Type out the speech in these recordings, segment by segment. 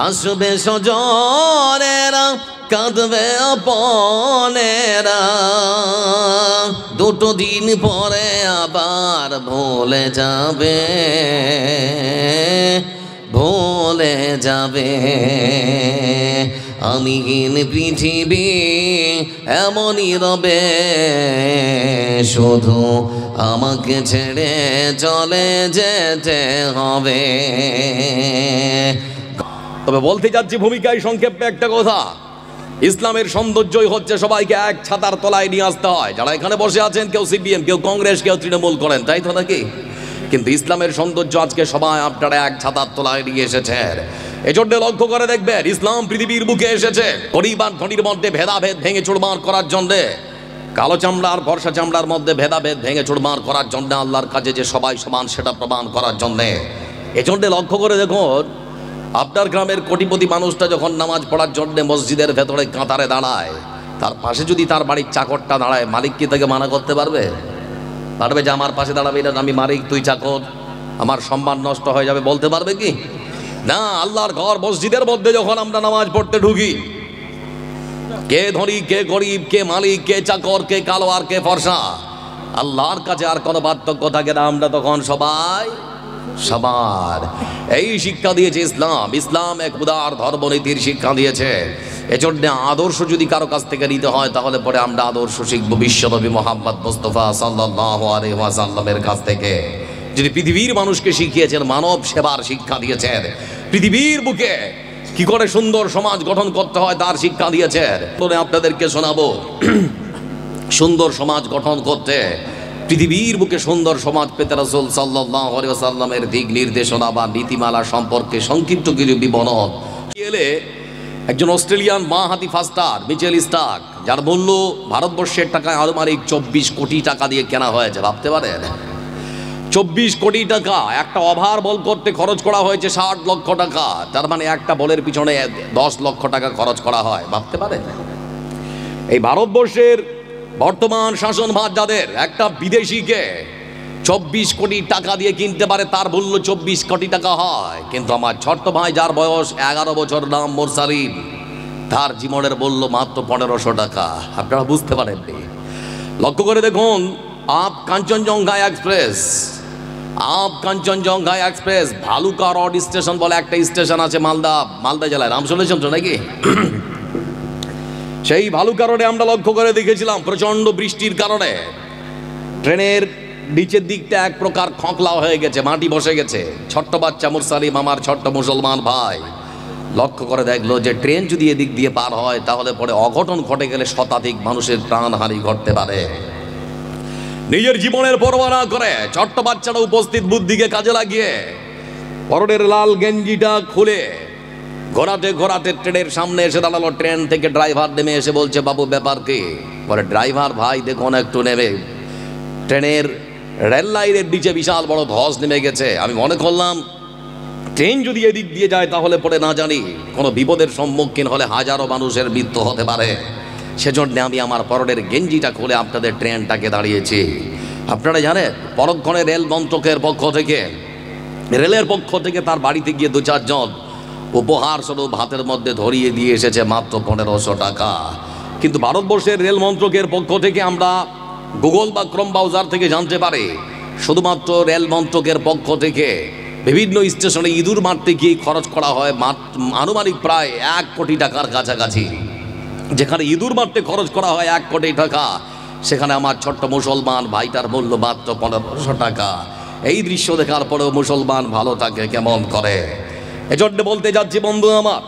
আসবে স্বজনেরা, কাঁদবে আপনেরা, দুটো দিন পরে আবার ভুলে যাবে, ভুলে যাবে। আমিহীন পৃথিবী এমনই রবে, শুধু আমাকে ছেড়ে চলে যেতে হবে। তবে বলতে যাচ্ছি ভূমিকায় সংক্ষেপে একটা কথা, ইসলামের সৌন্দর্যই হচ্ছে সবাইকে এক ছাতার তলায় নিয়ে আসতে হয়। যারা এখানে বসে আছেন, কেউ সিপিএম, কেউ কংগ্রেস, কেউ তৃণমূল করেন, তাই তো নাকি? কিন্তু ইসলামের সৌন্দর্য আজকে সবাই আপনারা এক ছাতার তলায় নিয়ে এসেছেন। এজন্য লক্ষ্য করে দেখবেন, ইসলাম পৃথিবীর বুকে এসেছে গরিব আর ধনীর মধ্যে ভেদাভেদ ভেঙে চুরমার করার জন্যে, কালো চামড়া আর ফর্সা চামড়ার মধ্যে ভেদাভেদ ভেঙে চুরমার করার জন্য, আল্লাহর কাছে যে সবাই সমান সেটা প্রমাণ করার জন্যে। এজন্য লক্ষ্য করে দেখুন, আপনার গ্রামের কোটিপতি মানুষটা যখন নামাজ পড়ার জন্য মসজিদের ভেতরে কাতারে দাঁড়ায়, তার পাশে যদি তার বাড়ির চাকরটা দাঁড়ায়, মালিক কি তাকে মানা করতে পারবে? পারবে যে আমার পাশে দাঁড়াবে না, আমি মালিক তুই চাকর, আমার সম্মান নষ্ট হয়ে যাবে, বলতে পারবে কি? না। আল্লাহর ঘর মসজিদের মধ্যে যখন আমরা নামাজ পড়তে ঢুকি, কে ধনী কে গরিব, কে মালিক কে চাকর, কে কালো আর কে ফর্সা, আল্লাহর কাছে আর কোনো পার্থক্য থাকে না। আমরা তখন সবাই সবার। এই শিক্ষা দিয়েছে ইসলাম। ইসলাম এক উদার ধর্মনীতির শিক্ষা দিয়েছে। এজন্য আদর্শ যদি কারো কাছ থেকে নিতে হয়, তাহলে পরে আমরা আদর্শ শিখব বিশ্বনবী মুহাম্মদ মুস্তাফা সাল্লাল্লাহু আলাইহি ওয়াসাল্লামের কাছ থেকে। যিনি পৃথিবীর মানুষকে শিখিয়েছেন, মানব সেবার শিক্ষা দিয়েছেন, পৃথিবীর বুকে কি করে সুন্দর সমাজ গঠন করতে হয় তার শিক্ষা দিয়েছেন। আপনাদেরকে শোনাবো সুন্দর সমাজ গঠন করতে, পৃথিবীর বুকে সুন্দর সমাজ পেতে রাসূল সাল্লাল্লাহু আলাইহি ওয়াসাল্লামের দিক নির্দেশনা বা নীতিমালা সম্পর্কে সংক্ষিপ্ত কিছু বিবরণ। এলে একজন অস্ট্রেলিয়ান বাঁ-হাতি ফাস্টার মিচেল স্টার্ক, যার মূল্য ভারতবর্ষের টাকায় আনুমানিক 24 কোটি টাকা দিয়ে কেনা হয়েছে। ভাবতে পারেন, 24 কোটি টাকা একটা ওভার বল করতে খরচ করা হয়েছে 60 লক্ষ টাকা। তার মানে একটা বলের পিছনে 10 লক্ষ টাকা খরচ করা হয়। ভাবতে পারেন, এই ভারতবর্ষের বর্তমান শাসনভার যাদের, একটা বিদেশিকে 24 কোটি টাকা দিয়ে কিনতে পারে, তার মূল্য 24 কোটি টাকা হয়। কিন্তু আমার ছোট্ট ভাই যার বয়স 11 বছর, নাম মোরসালিন, তার জীবনের মূল্য মাত্র 1500 টাকা। আপনারা বুঝতে পারেননি। লক্ষ্য করে দেখুন, up Kanchenjunga express, up Kanchenjunga express Bhaluka rod station বলে একটা স্টেশন আছে মালদা জেলায়, নাম শুনেছেন তো নাকি? সেই ভালুকা রোডে আমরা লক্ষ্য করে দেখেছিলাম, প্রচন্ড বৃষ্টির কারণে ট্রেনের নিচের দিকটা এক প্রকার খোঁকলা হয়ে গেছে, মাটি বসে গেছে। ছোট্ট বাচ্চা মুরসালিম, আমার ছোট্ট মুসলমান ভাই, লক্ষ্য করে দেখলো যে ট্রেন যদি এদিক দিয়ে পার হয়, তাহলে পরে অঘটন ঘটে গেলে শতাধিক মানুষের প্রাণহানি ঘটতে পারে। নিজের জীবনের পরোয়া না করে ছোট্ট বাচ্চাটা উপস্থিত বুদ্ধিকে কাজে লাগিয়ে পরনের লাল গেঞ্জিটা খুলে ঘোরাতে ঘোরাতে ট্রেনের সামনে এসে দাঁড়ালো। ট্রেন থেকে ড্রাইভার নেমে এসে বলছে, বাবু ব্যাপার কি? পরে ড্রাইভার, ভাই দেখুন একটু নেমে, ট্রেনের রেল লাইনের নিচে বিশাল বড় ধস নেমে গেছে। আমি মনে করলাম ট্রেন যদি এদিক দিয়ে যায়, তাহলে পরে না জানি কোনো বিপদের সম্মুখীন হলে হাজারো মানুষের মৃত্যু হতে পারে। সেজন্য আমি আমার পরনের গেঞ্জিটা খুলে আপনাদের ট্রেনটাকে দাঁড়িয়েছি। আপনারা জানেন, পরক্ষণে রেল মন্ত্রকের পক্ষ থেকে, রেলের পক্ষ থেকে তার বাড়িতে গিয়ে 2-4 জন উপহার স্বরূপ হাতের মধ্যে ধরিয়ে দিয়ে এসেছে মাত্র 1500 টাকা। কিন্তু ভারতবর্ষের রেল মন্ত্রকের পক্ষ থেকে আমরা গুগল বা ক্রোম ব্রাউজার থেকে জানতে পারি, শুধুমাত্র রেল মন্ত্রকের পক্ষ থেকে বিভিন্ন স্টেশনে ইঁদুর মারতে গিয়ে খরচ করা হয় আনুমানিক প্রায় 1 কোটি টাকার কাছাকাছি। যেখানে ইঁদুর মারতে খরচ করা হয় 1 কোটি টাকা, সেখানে আমার ছোট্ট মুসলমান ভাইটার মূল্য মাত্র 1500 টাকা। এই দৃশ্য দেখার পরেও মুসলমান ভালো থাকে কেমন করে? এজন্য বলতে যাচ্ছি বন্ধু আমার,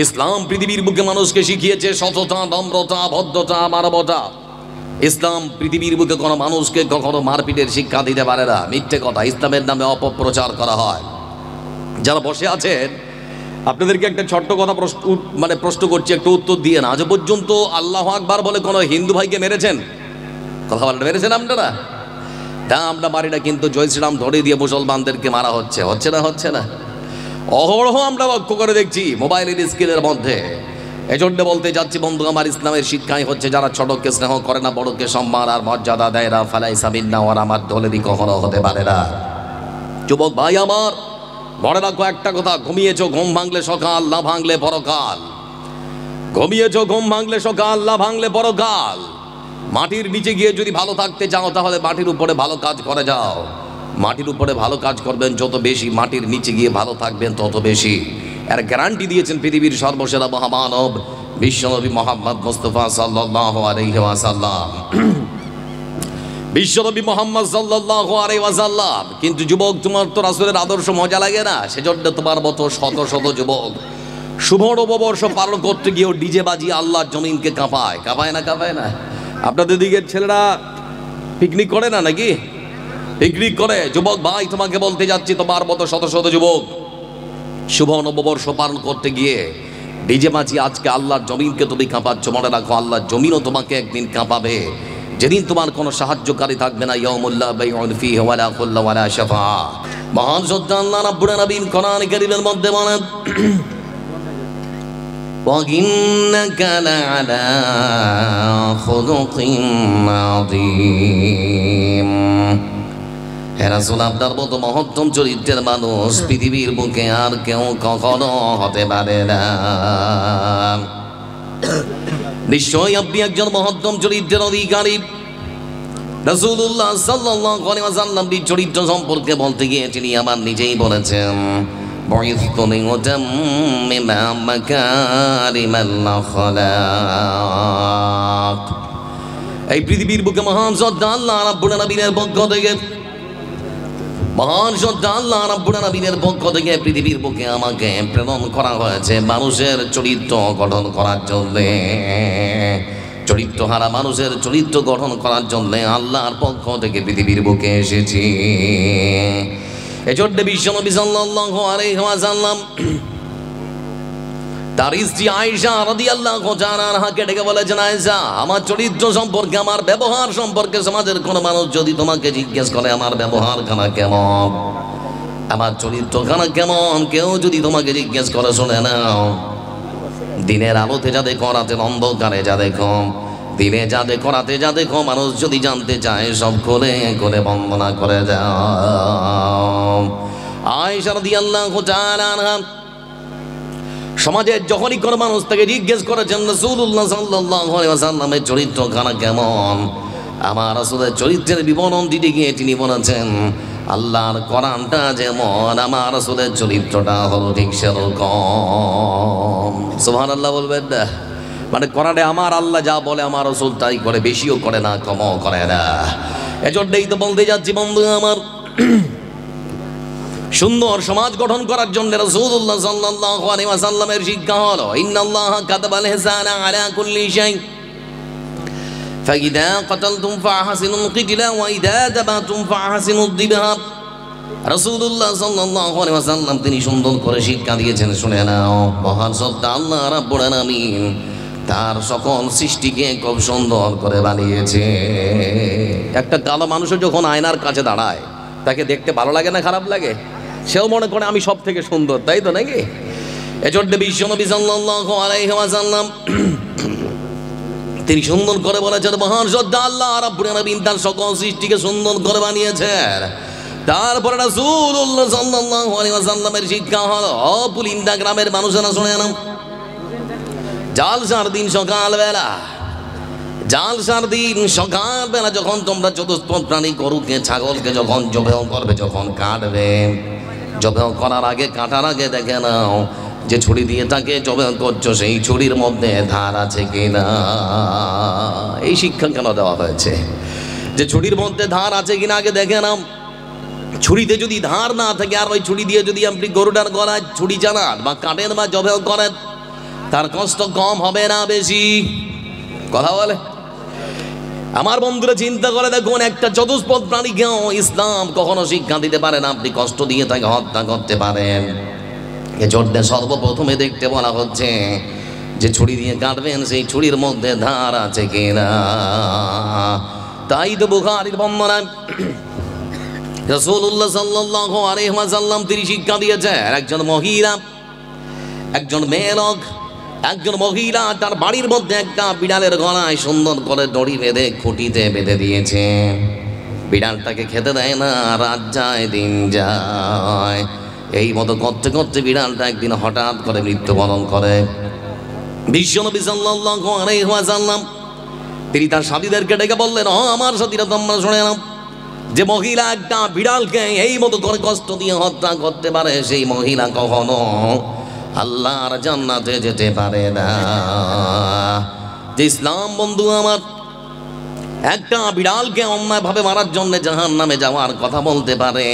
ইসলাম পৃথিবীর বুকে মানুষকে শিখিয়েছে সততা, নম্রতা, ভদ্রতা, মানবতা। ইসলাম পৃথিবীর বুকে কোনো মানুষকে কখনো মারপিটের শিক্ষা দিতে পারে না। মিথ্যে কথা ইসলামের নামে অপপ্রচার করা হয়। যারা বসে আছেন, আপনাদেরকে একটা ছোট্ট কথা প্রশ্ন করছি, একটু উত্তর দিয়ে না। আজ পর্যন্ত আল্লাহু আকবার বলে কোনো হিন্দু ভাইকে মেরেছেন? কথা বলেন, মেরেছেন আপনারা? তা আমরা মারি না, কিন্তু জয় শ্রীরাম ধরে দিয়ে মুসলমানদেরকে মারা হচ্ছে। হচ্ছে না? হচ্ছে না? অহরহ আমরা লক্ষ্য করে দেখছি মোবাইলের স্ক্রিনের মধ্যে। এজন্য বলতে যাচ্ছি বন্ধু আমার, ইসলামের শিক্ষাই হচ্ছে যারা ছোটকে স্নেহ করে না, বড়কে সম্মান আর মর্যাদা দেয় না, ফালাইসা মিন্না, ওর আমার দলেরই কখনো হতে পারে না। যুবক ভাই আমার, মনে রাখো একটা কথা, ঘুমিয়েছো ঘুম ভাঙলে সকাল, না ভাঙলে পরকাল। ঘুমিয়েছো ঘুম ভাঙলে সকাল, না ভাঙলে পরকাল। মাটির নিচে গিয়ে যদি ভালো থাকতে চাও তাহলে মাটির উপরে ভালো কাজ করে যাও। মাটির উপরে ভালো কাজ করবেন যত বেশি, মাটির নিচে গিয়ে ভালো থাকবেন তত বেশি। এর গ্যারান্টি দিয়েছেন পৃথিবীর সর্বসেরা মহামানব বিশ্বনবী মোহাম্মদ মুস্তাফা সাল্লাল্লাহু আলাইহি ওয়াসাল্লাম। বিশ্বনবী মোহাম্মদ সাল্লাল্লাহু আলাইহি ওয়াসাল্লাম। কিন্তু যুবক, তোমার তো রাসূলের আদর্শ মজা লাগে না? সেজন্য তোমার মতো শত শত যুবক শুভ নববর্ষ পালন করতে গিয়েও ডিজে বাজিয়ে আল্লাহর জমিনকে কাঁপায়। কাঁপায় না? কাঁপায় না? আপনাদের দিকের ছেলেরা পিকনিক করে না নাকি? পিকনিক করে। যুবক ভাই, তোমাকে বলতে যাচ্ছি, তোমার মতো শত শত যুবক শুভ নববর্ষ পালন করতে গিয়ে ডিজে বাজিয়ে আজকে আল্লাহর জমিনকে তুমি কাঁপাচ্ছ। মনে রাখো, আল্লাহর জমিনও তোমাকে একদিন কাঁপাবে, যেদিন তোমার কোনো সাহায্যকারী থাকবে না। ইয়াউমুল্লাহ বাইউন ফীহি ওয়ালা খুল্লা ওয়ালা শাফা। মহান সত্য আল্লাহ রাব্বুল আলামিন কোরআন কারীমের মধ্যে বলেন, وَإِنَّكَ لَعَلَى خُلُقٍ عَظِيمٍ। হে রাসূল, আপনার মতো মহত্তম চরিত্রের মানুষ পৃথিবীর বুকে আর কেউ কখনো হতে পারে না। নিশ্চয়ই আপনি একজন মহত্তম চরিত্রের অধিকারী। রাসূলুল্লাহ সাল্লাল্লাহু আলাইহি ওয়াসাল্লামের চরিত্র সম্পর্কে বলতে গিয়ে তিনি আমার নিজেই বলেছেন, বুইসতু লিউতাম্মিমা মাকারিমাল আখলাক। এই পৃথিবীর বুকে মহান সত্তা আল্লাহ রাব্বুল আলামিনের পক্ষ থেকে, মহান সত্তা আল্লাহ রাব্বুল আলামিনের পক্ষ থেকে পৃথিবীর বুকে আমাকে প্রেরণ করা হয়েছে মানুষের চরিত্র গঠন করার জন্যে। চরিত্রহারা মানুষের চরিত্র গঠন করার জন্য আল্লাহর পক্ষ থেকে পৃথিবীর বুকে এসেছি। এজন্য বিশ্বনবী সাল্লাল্লাহু আলাইহি ওয়াসাল্লাম তার স্ত্রী আয়েশা রাদিয়াল্লাহু তাআলা আনহাকে ডেকে বলেছেন, আয়েশা, আমার চরিত্র সম্পর্কে, আমার ব্যবহার সম্পর্কে সমাজের কোনো মানুষ যদি তোমাকে জিজ্ঞেস করে আমার ব্যবহার খানা কেমন, আমার চরিত্র খানা কেমন, কেউ যদি তোমাকে জিজ্ঞেস করে, শুনে নাও, দিনের আলোতে যা দেখো, রাতের অন্ধকারে যা দেখো, দিনে যা দেখো, রাতে যা দেখো, মানুষ যদি জানতে চায় সব খুলে করে বন্দনা করে যাও। আয়েশা রাদিয়াল্লাহু তাআলা আনহা সমাজের যখনই কোনো মানুষ তাকে জিজ্ঞেস করেছেন রাসূলুল্লাহ সাল্লাল্লাহু আলাইহি ওয়াসাল্লামের চরিত্র খানা কেমন, আমার রাসূলের চরিত্রের বিবরণ দিতে গিয়ে তিনি বলেছেন, আল্লাহর কোরআনটা যেমন, আমার রাসূলের চরিত্রটা হলো ঠিক সেরকম। সুবহানাল্লাহ বলবেন না? মানে কোরআনে আমার আল্লাহ যা বলে আমার রাসূল তাই করে, বেশিও করে না, কমও করে না। এজন্যই তো বলতে যাচ্ছি বন্ধু আমার, সুন্দর সমাজ গঠন করার জন্য রাসূলুল্লাহ সাল্লাল্লাহু আলাইহি ওয়াসাল্লামের শিক্ষা হলো, ইন্নাল্লাহা কাতাবাল ইহসানা আলা কুল্লি শাই, ফাইদা কাতালতুম ফাহসিনুল কিতলা ওয়া ইদা দাবাতুম ফাহসিনুদ দিবহা। রাসূলুল্লাহ সাল্লাল্লাহু আলাইহি ওয়াসাল্লাম তিনি সুন্দর করে শিক্ষা দিয়েছেন, শুনে নাও। মহান সত্তা আল্লাহ রাব্বুল আলামিন তার সকল সৃষ্টিকে খুব সুন্দর করে বানিয়েছে। একটা কালো মানুষও যখন আয়নার কাছে দাঁড়ায় তাকে দেখতে ভালো লাগে না খারাপ লাগে? সেও মনে করে আমি সব থেকে সুন্দর, তাই তো নাকি? এজন্য বিশ্বনবী সাল্লাল্লাহু আলাইহি ওয়াসাল্লাম তিনি সুন্দর করে বলেছেন, মহান সত্তা আল্লাহ রাব্বুল আলামিন তার সকল সৃষ্টিকে সুন্দর করে বানিয়েছেন। তারপরে রাসূলুল্লাহ সাল্লাল্লাহু আলাইহি ওয়াসাল্লামের শিক্ষা হলো, পুলিন্দা গ্রামের মানুষেরা শুনে নাও, জালসার দিন সকালবেলা, জালসার দিন সকালবেলা যখন তোমরা চতুষ্পদ প্রাণী গরুকে ছাগলকে যখন জবেহ করবে, যখন কাটবে, জবেহ করার আগে, কাটার আগে দেখে নাও যে ছুরি দিয়ে তাকে জবেহ করছো সেই ছুরির মধ্যে ধার আছে কিনা। এই শিক্ষা কেন দেওয়া হয়েছে? যে ছুরির মধ্যে ধার আছে কিনা আগে দেখে নাও। ছুরিতে যদি ধার না থাকে আর ওই ছুরি দিয়ে যদি আপনি গরুটার গলায় ছুরি চালান বা কাটেন বা জবেহ করেন, তার কষ্ট কম হবে না বেশি? কথা বলে আমার বন্ধুরা, চিন্তা করে দেখুন, একটা চতুষ্পদ প্রাণীকেও ইসলাম কখনো শিক্ষা দিতে পারে না আপনি কষ্ট দিয়ে তাকে হত্যা করতে পারেন। এজন্য সর্বপ্রথমে দেখতে বলা হচ্ছে যে ছুরি দিয়ে কাটবেন সেই ছুরির মধ্যে ধার আছে কিনা। তাই তো বুখারীর বর্ণনায় রাসূলুল্লাহ সাল্লাল্লাহু আলাইহি ওয়াসাল্লাম তিনি শিক্ষা দিয়েছেন, একজন মহিলা, একজন মেয়ে লোক, একজন মহিলা তার বাড়ির মধ্যে একটা বিড়ালের গলায় সুন্দর করে দড়ি বেঁধে খুঁটিতে বেঁধে দিয়েছে। বিড়ালটাকে খেতে দেয় না, রাত যায় দিন যায়, এই মতো করতে করতে বিড়ালটা একদিন হঠাৎ করে মৃত্যুবরণ করে। বিশ্বনবী সাল্লাল্লাহু আলাইহি ওয়াসাল্লাম তিনি তার সাথীদেরকে ডেকে বললেন, আমার সাথীরা তোমরা শুনে নাও, যে মহিলা একটা বিড়ালকে এই মতো করে কষ্ট দিয়ে হত্যা করতে পারে, সেই মহিলা কখনো আল্লাহর জান্নাতে যেতে পারে না। যে ইসলাম বন্ধু আমার একটা বিড়ালকে অন্যায়ভাবে মারার জন্য জাহান্নামে যাওয়ার কথা বলতে পারে,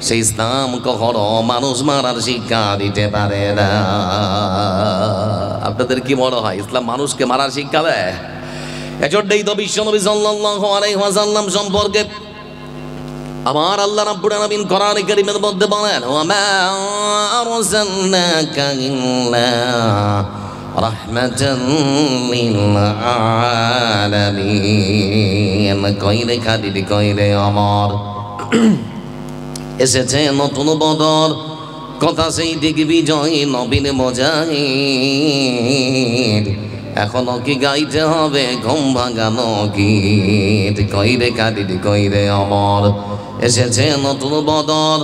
সেই ইসলাম কখনো মানুষ মারার শিক্ষা দিতে পারে না। আপনাদের কি মনে হয় ইসলাম মানুষকে মারার শিক্ষা দেয়? এজন্যই তো বিশ্বনবী সাল্লাল্লাহু আলাইহি ওয়াসাল্লাম সম্পর্কে আমার আল্লাহ রাব্বুল আলামিন কোরআনে কারীমের মধ্যে বলেন, ওয়া মা আরসালনাকা ইল্লা রাহমাতান লিল আলামিন। কইরে খাদিদি কইরে আমার এসেছে নতুন বদর, কথা সেই দিগ্বিজয় নবীন মুজাহিদ, এখনো কি গাইতে হবে ঘুম ভাঙানো গীত? কইরে কাদিদি কইরে অমর, এসেছে নতুন বদর,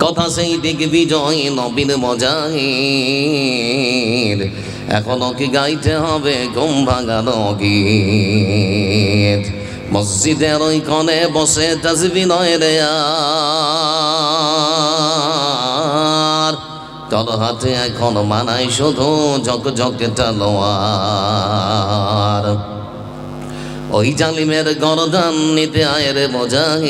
কথা সেই দিগ্বিজয় নবীন মুজাহিদ, এখনো কি গাইতে হবে ঘুম ভাঙানো গীত? মসজিদের ওই কোণে বসে তাসবিহ নয় রে আর, তোর হাতে এখন মানাই শুধু ঝকঝকে তলোয়ার। ওই জালিমের গরদান নিতে আয় রে মুজাহিদ,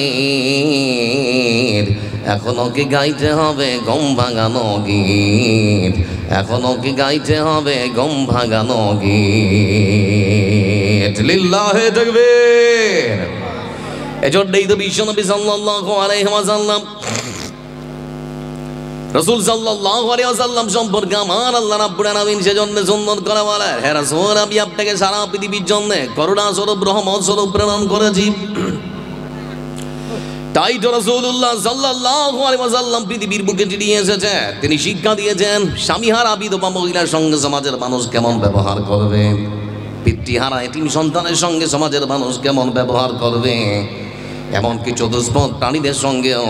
এখনো কি গাইতে হবে গম ভাঙানো গীত? এখনো কি গাইতে হবে গম ভাঙানো গীত? লিল্লাহে তাকবীর। এজন্যই তো বিশ্বনবী সাল্লাল্লাহু আলাইহি ওয়াসাল্লাম রাসূল সাল্লাল্লাহু আলাইহি ওয়াসাল্লাম সম্পর্কে আমার আল্লাহ রাব্বুল আলামিন সেজন্য সুন্দর করে বলেন, হে রাসূল, আমি আপনাকে সারা পৃথিবীর জন্য করুণা স্বরূপ রহমত স্বরূপ প্রেরণ করেছি। তাই তো রাসূলুল্লাহ সাল্লাল্লাহু আলাইহি ওয়াসাল্লাম পৃথিবীর বুকে যিনি এসেছে, তিনি শিক্ষা দিয়েছেন স্বামীহারা বিধবা মহিলার সঙ্গে সমাজের মানুষ কেমন ব্যবহার করবে, পিতৃহারা এতিম সন্তানের সঙ্গে সমাজের মানুষ কেমন ব্যবহার করবে, এমনকি চতুষ্পদ প্রাণীদের সঙ্গেও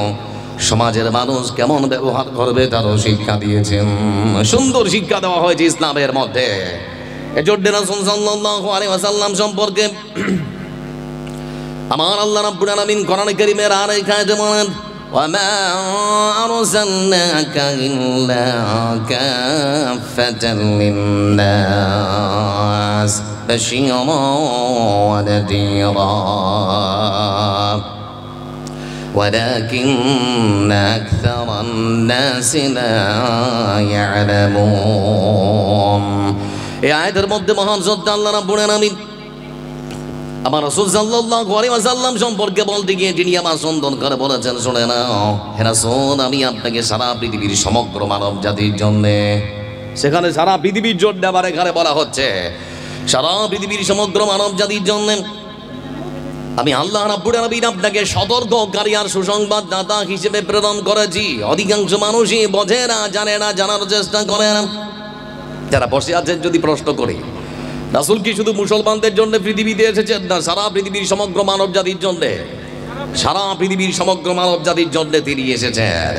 সমাজের মানুষ কেমন ব্যবহার করবে তারও শিক্ষা দিয়েছেন। সুন্দর শিক্ষা দেওয়া হয়েছে ইসলামের মধ্যে। এজন্য রাসূল সাল্লাল্লাহু আলাইহি ওয়াসাল্লাম সম্পর্কে আমার আল্লাহ রাব্বুল আলামিন কোরআনে কারীমের আরেক আয়াতে বলেন, ওয়া মা আরসালনাকা ইল্লা কাফাতান লিন-নাস বাশীরান ওয়া নাযীরা ولكن أكثر الناس لا يعلمون। এই আয়াতের মধ্যে মহান সত্য আল্লাহ রাব্বুল আলামিন আমার রাসূল সাল্লাল্লাহু আলাইহি ওয়াসাল্লাম সম্পর্কে বলতে গিয়ে যিনি আমার সুন্দর করে বলেছেন, শুনে নাও হে রাসূল, আমি আপনাকে সারা পৃথিবীর সমগ্র মানব জাতির জন্য, সেখানে সারা পৃথিবীর জন্য আবার এখানে বলা হচ্ছে সারা পৃথিবীর সমগ্র মানব জাতির জন্য আমি আল্লাহ রাব্বুল আলামিন আপনাকে সতর্ককারী আর সুসংবাদ দাতা হিসেবে প্রেরণ করেছি। অধিকাংশ মানুষই বোঝে না, জানে না, জানার চেষ্টা করে না। যারা বসে আছেন যদি প্রশ্ন করি, রাসূল কি শুধু মুসলমানদের জন্য পৃথিবীতে এসেছেন না সারা পৃথিবীর সমগ্র মানব জাতির জন্য? সারা পৃথিবীর সমগ্র মানব জাতির জন্য তিনি এসেছেন।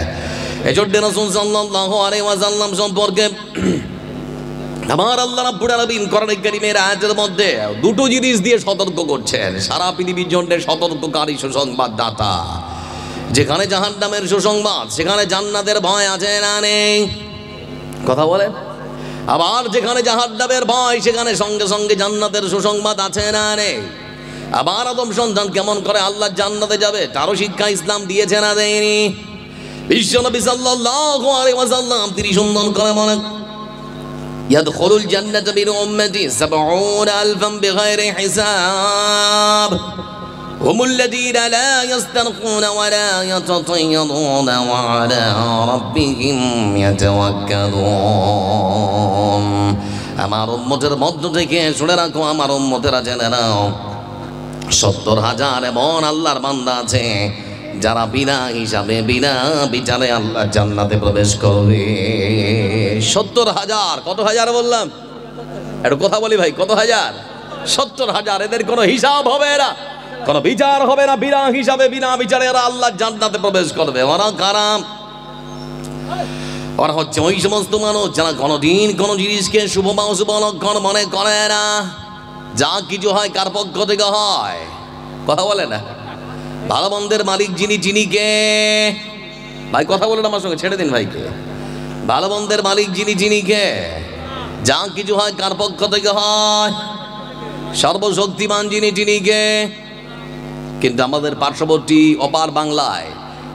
এজন্য রাসূল সাল্লাল্লাহু আলাইহি ওয়াসাল্লাম সম্পর্কে আমার আল্লাহ রাব্বুল আলামিন কোরআনে কারীমের আয়াতের মধ্যে দুটো জিনিস দিয়ে সতর্ক করছেন, সারা পৃথিবীর জন্য সতর্ককারী সুসংবাদ দাতা। যেখানে জাহান্নামের সুসংবাদ, সেখানে জান্নাতের ভয় আছে না নেই? কথা বলেন। আবার যেখানে জাহান্নামের ভয়, সেখানে সঙ্গে সঙ্গে জান্নাতের সুসংবাদ আছে না নেই? আবার আদম সন্তান কেমন করে আল্লাহর জান্নাতে যাবে তারও শিক্ষা ইসলাম দিয়েছে না দেয়নি? বিশ্বনবী সাল্লাল্লাহু আলাইহি ওয়াসাল্লাম তিনি সুন্দর করে বলেন, ইয়াদখুলুল জান্নাতা মিন উম্মতি ৭০,০০০ বিগাইরি হিসাব হুমুল্লাযীনা লা ইস্তারকুনা ওয়া লা ইয়াতাতায়্যারুনা ওয়া আলা রাব্বিহিম ইয়াতাওয়াক্কালুন। আমার উম্মতের মধ্য থেকে শুনে রাখো, আমার উম্মতেরা জেনে নাও, ৭০,০০০ এমন আল্লাহর বান্দা আছে যারা বিনা হিসাবে বিনা বিচারে আল্লাহ জান্নাতে প্রবেশ করবে। ৭০,০০০। কত হাজার বললাম? একটু কথা বলি ভাই, কত হাজার? ৭০,০০০। এদের কোনো হিসাব হবে না, কোনো বিচার হবে না, বিনা হিসাবে বিনা বিচারে এরা আল্লাহ জান্নাতে প্রবেশ করবে। ওরা কারা? ওরা হচ্ছে ওই সমস্ত মানুষ যারা কোনোদিন কোনো জিনিসকে শুভ বা অশুভ লক্ষণ মনে করে না। যা কিছু হয় কার পক্ষ থেকে হয়, কথা বলে না। ভালো মন্দের মালিক যিনি, যিনি কে? ভাই কথা বলেন আমার সঙ্গে, ছেড়ে দিন ভাইকে। ভালো মন্দের মালিক যিনি, যিনি কে? যা কিছু হয় কার পক্ষ থেকে হয়? সর্বশক্তিমান যিনি, যিনি কে? কিন্তু আমাদের পার্শ্ববর্তী অপার বাংলায়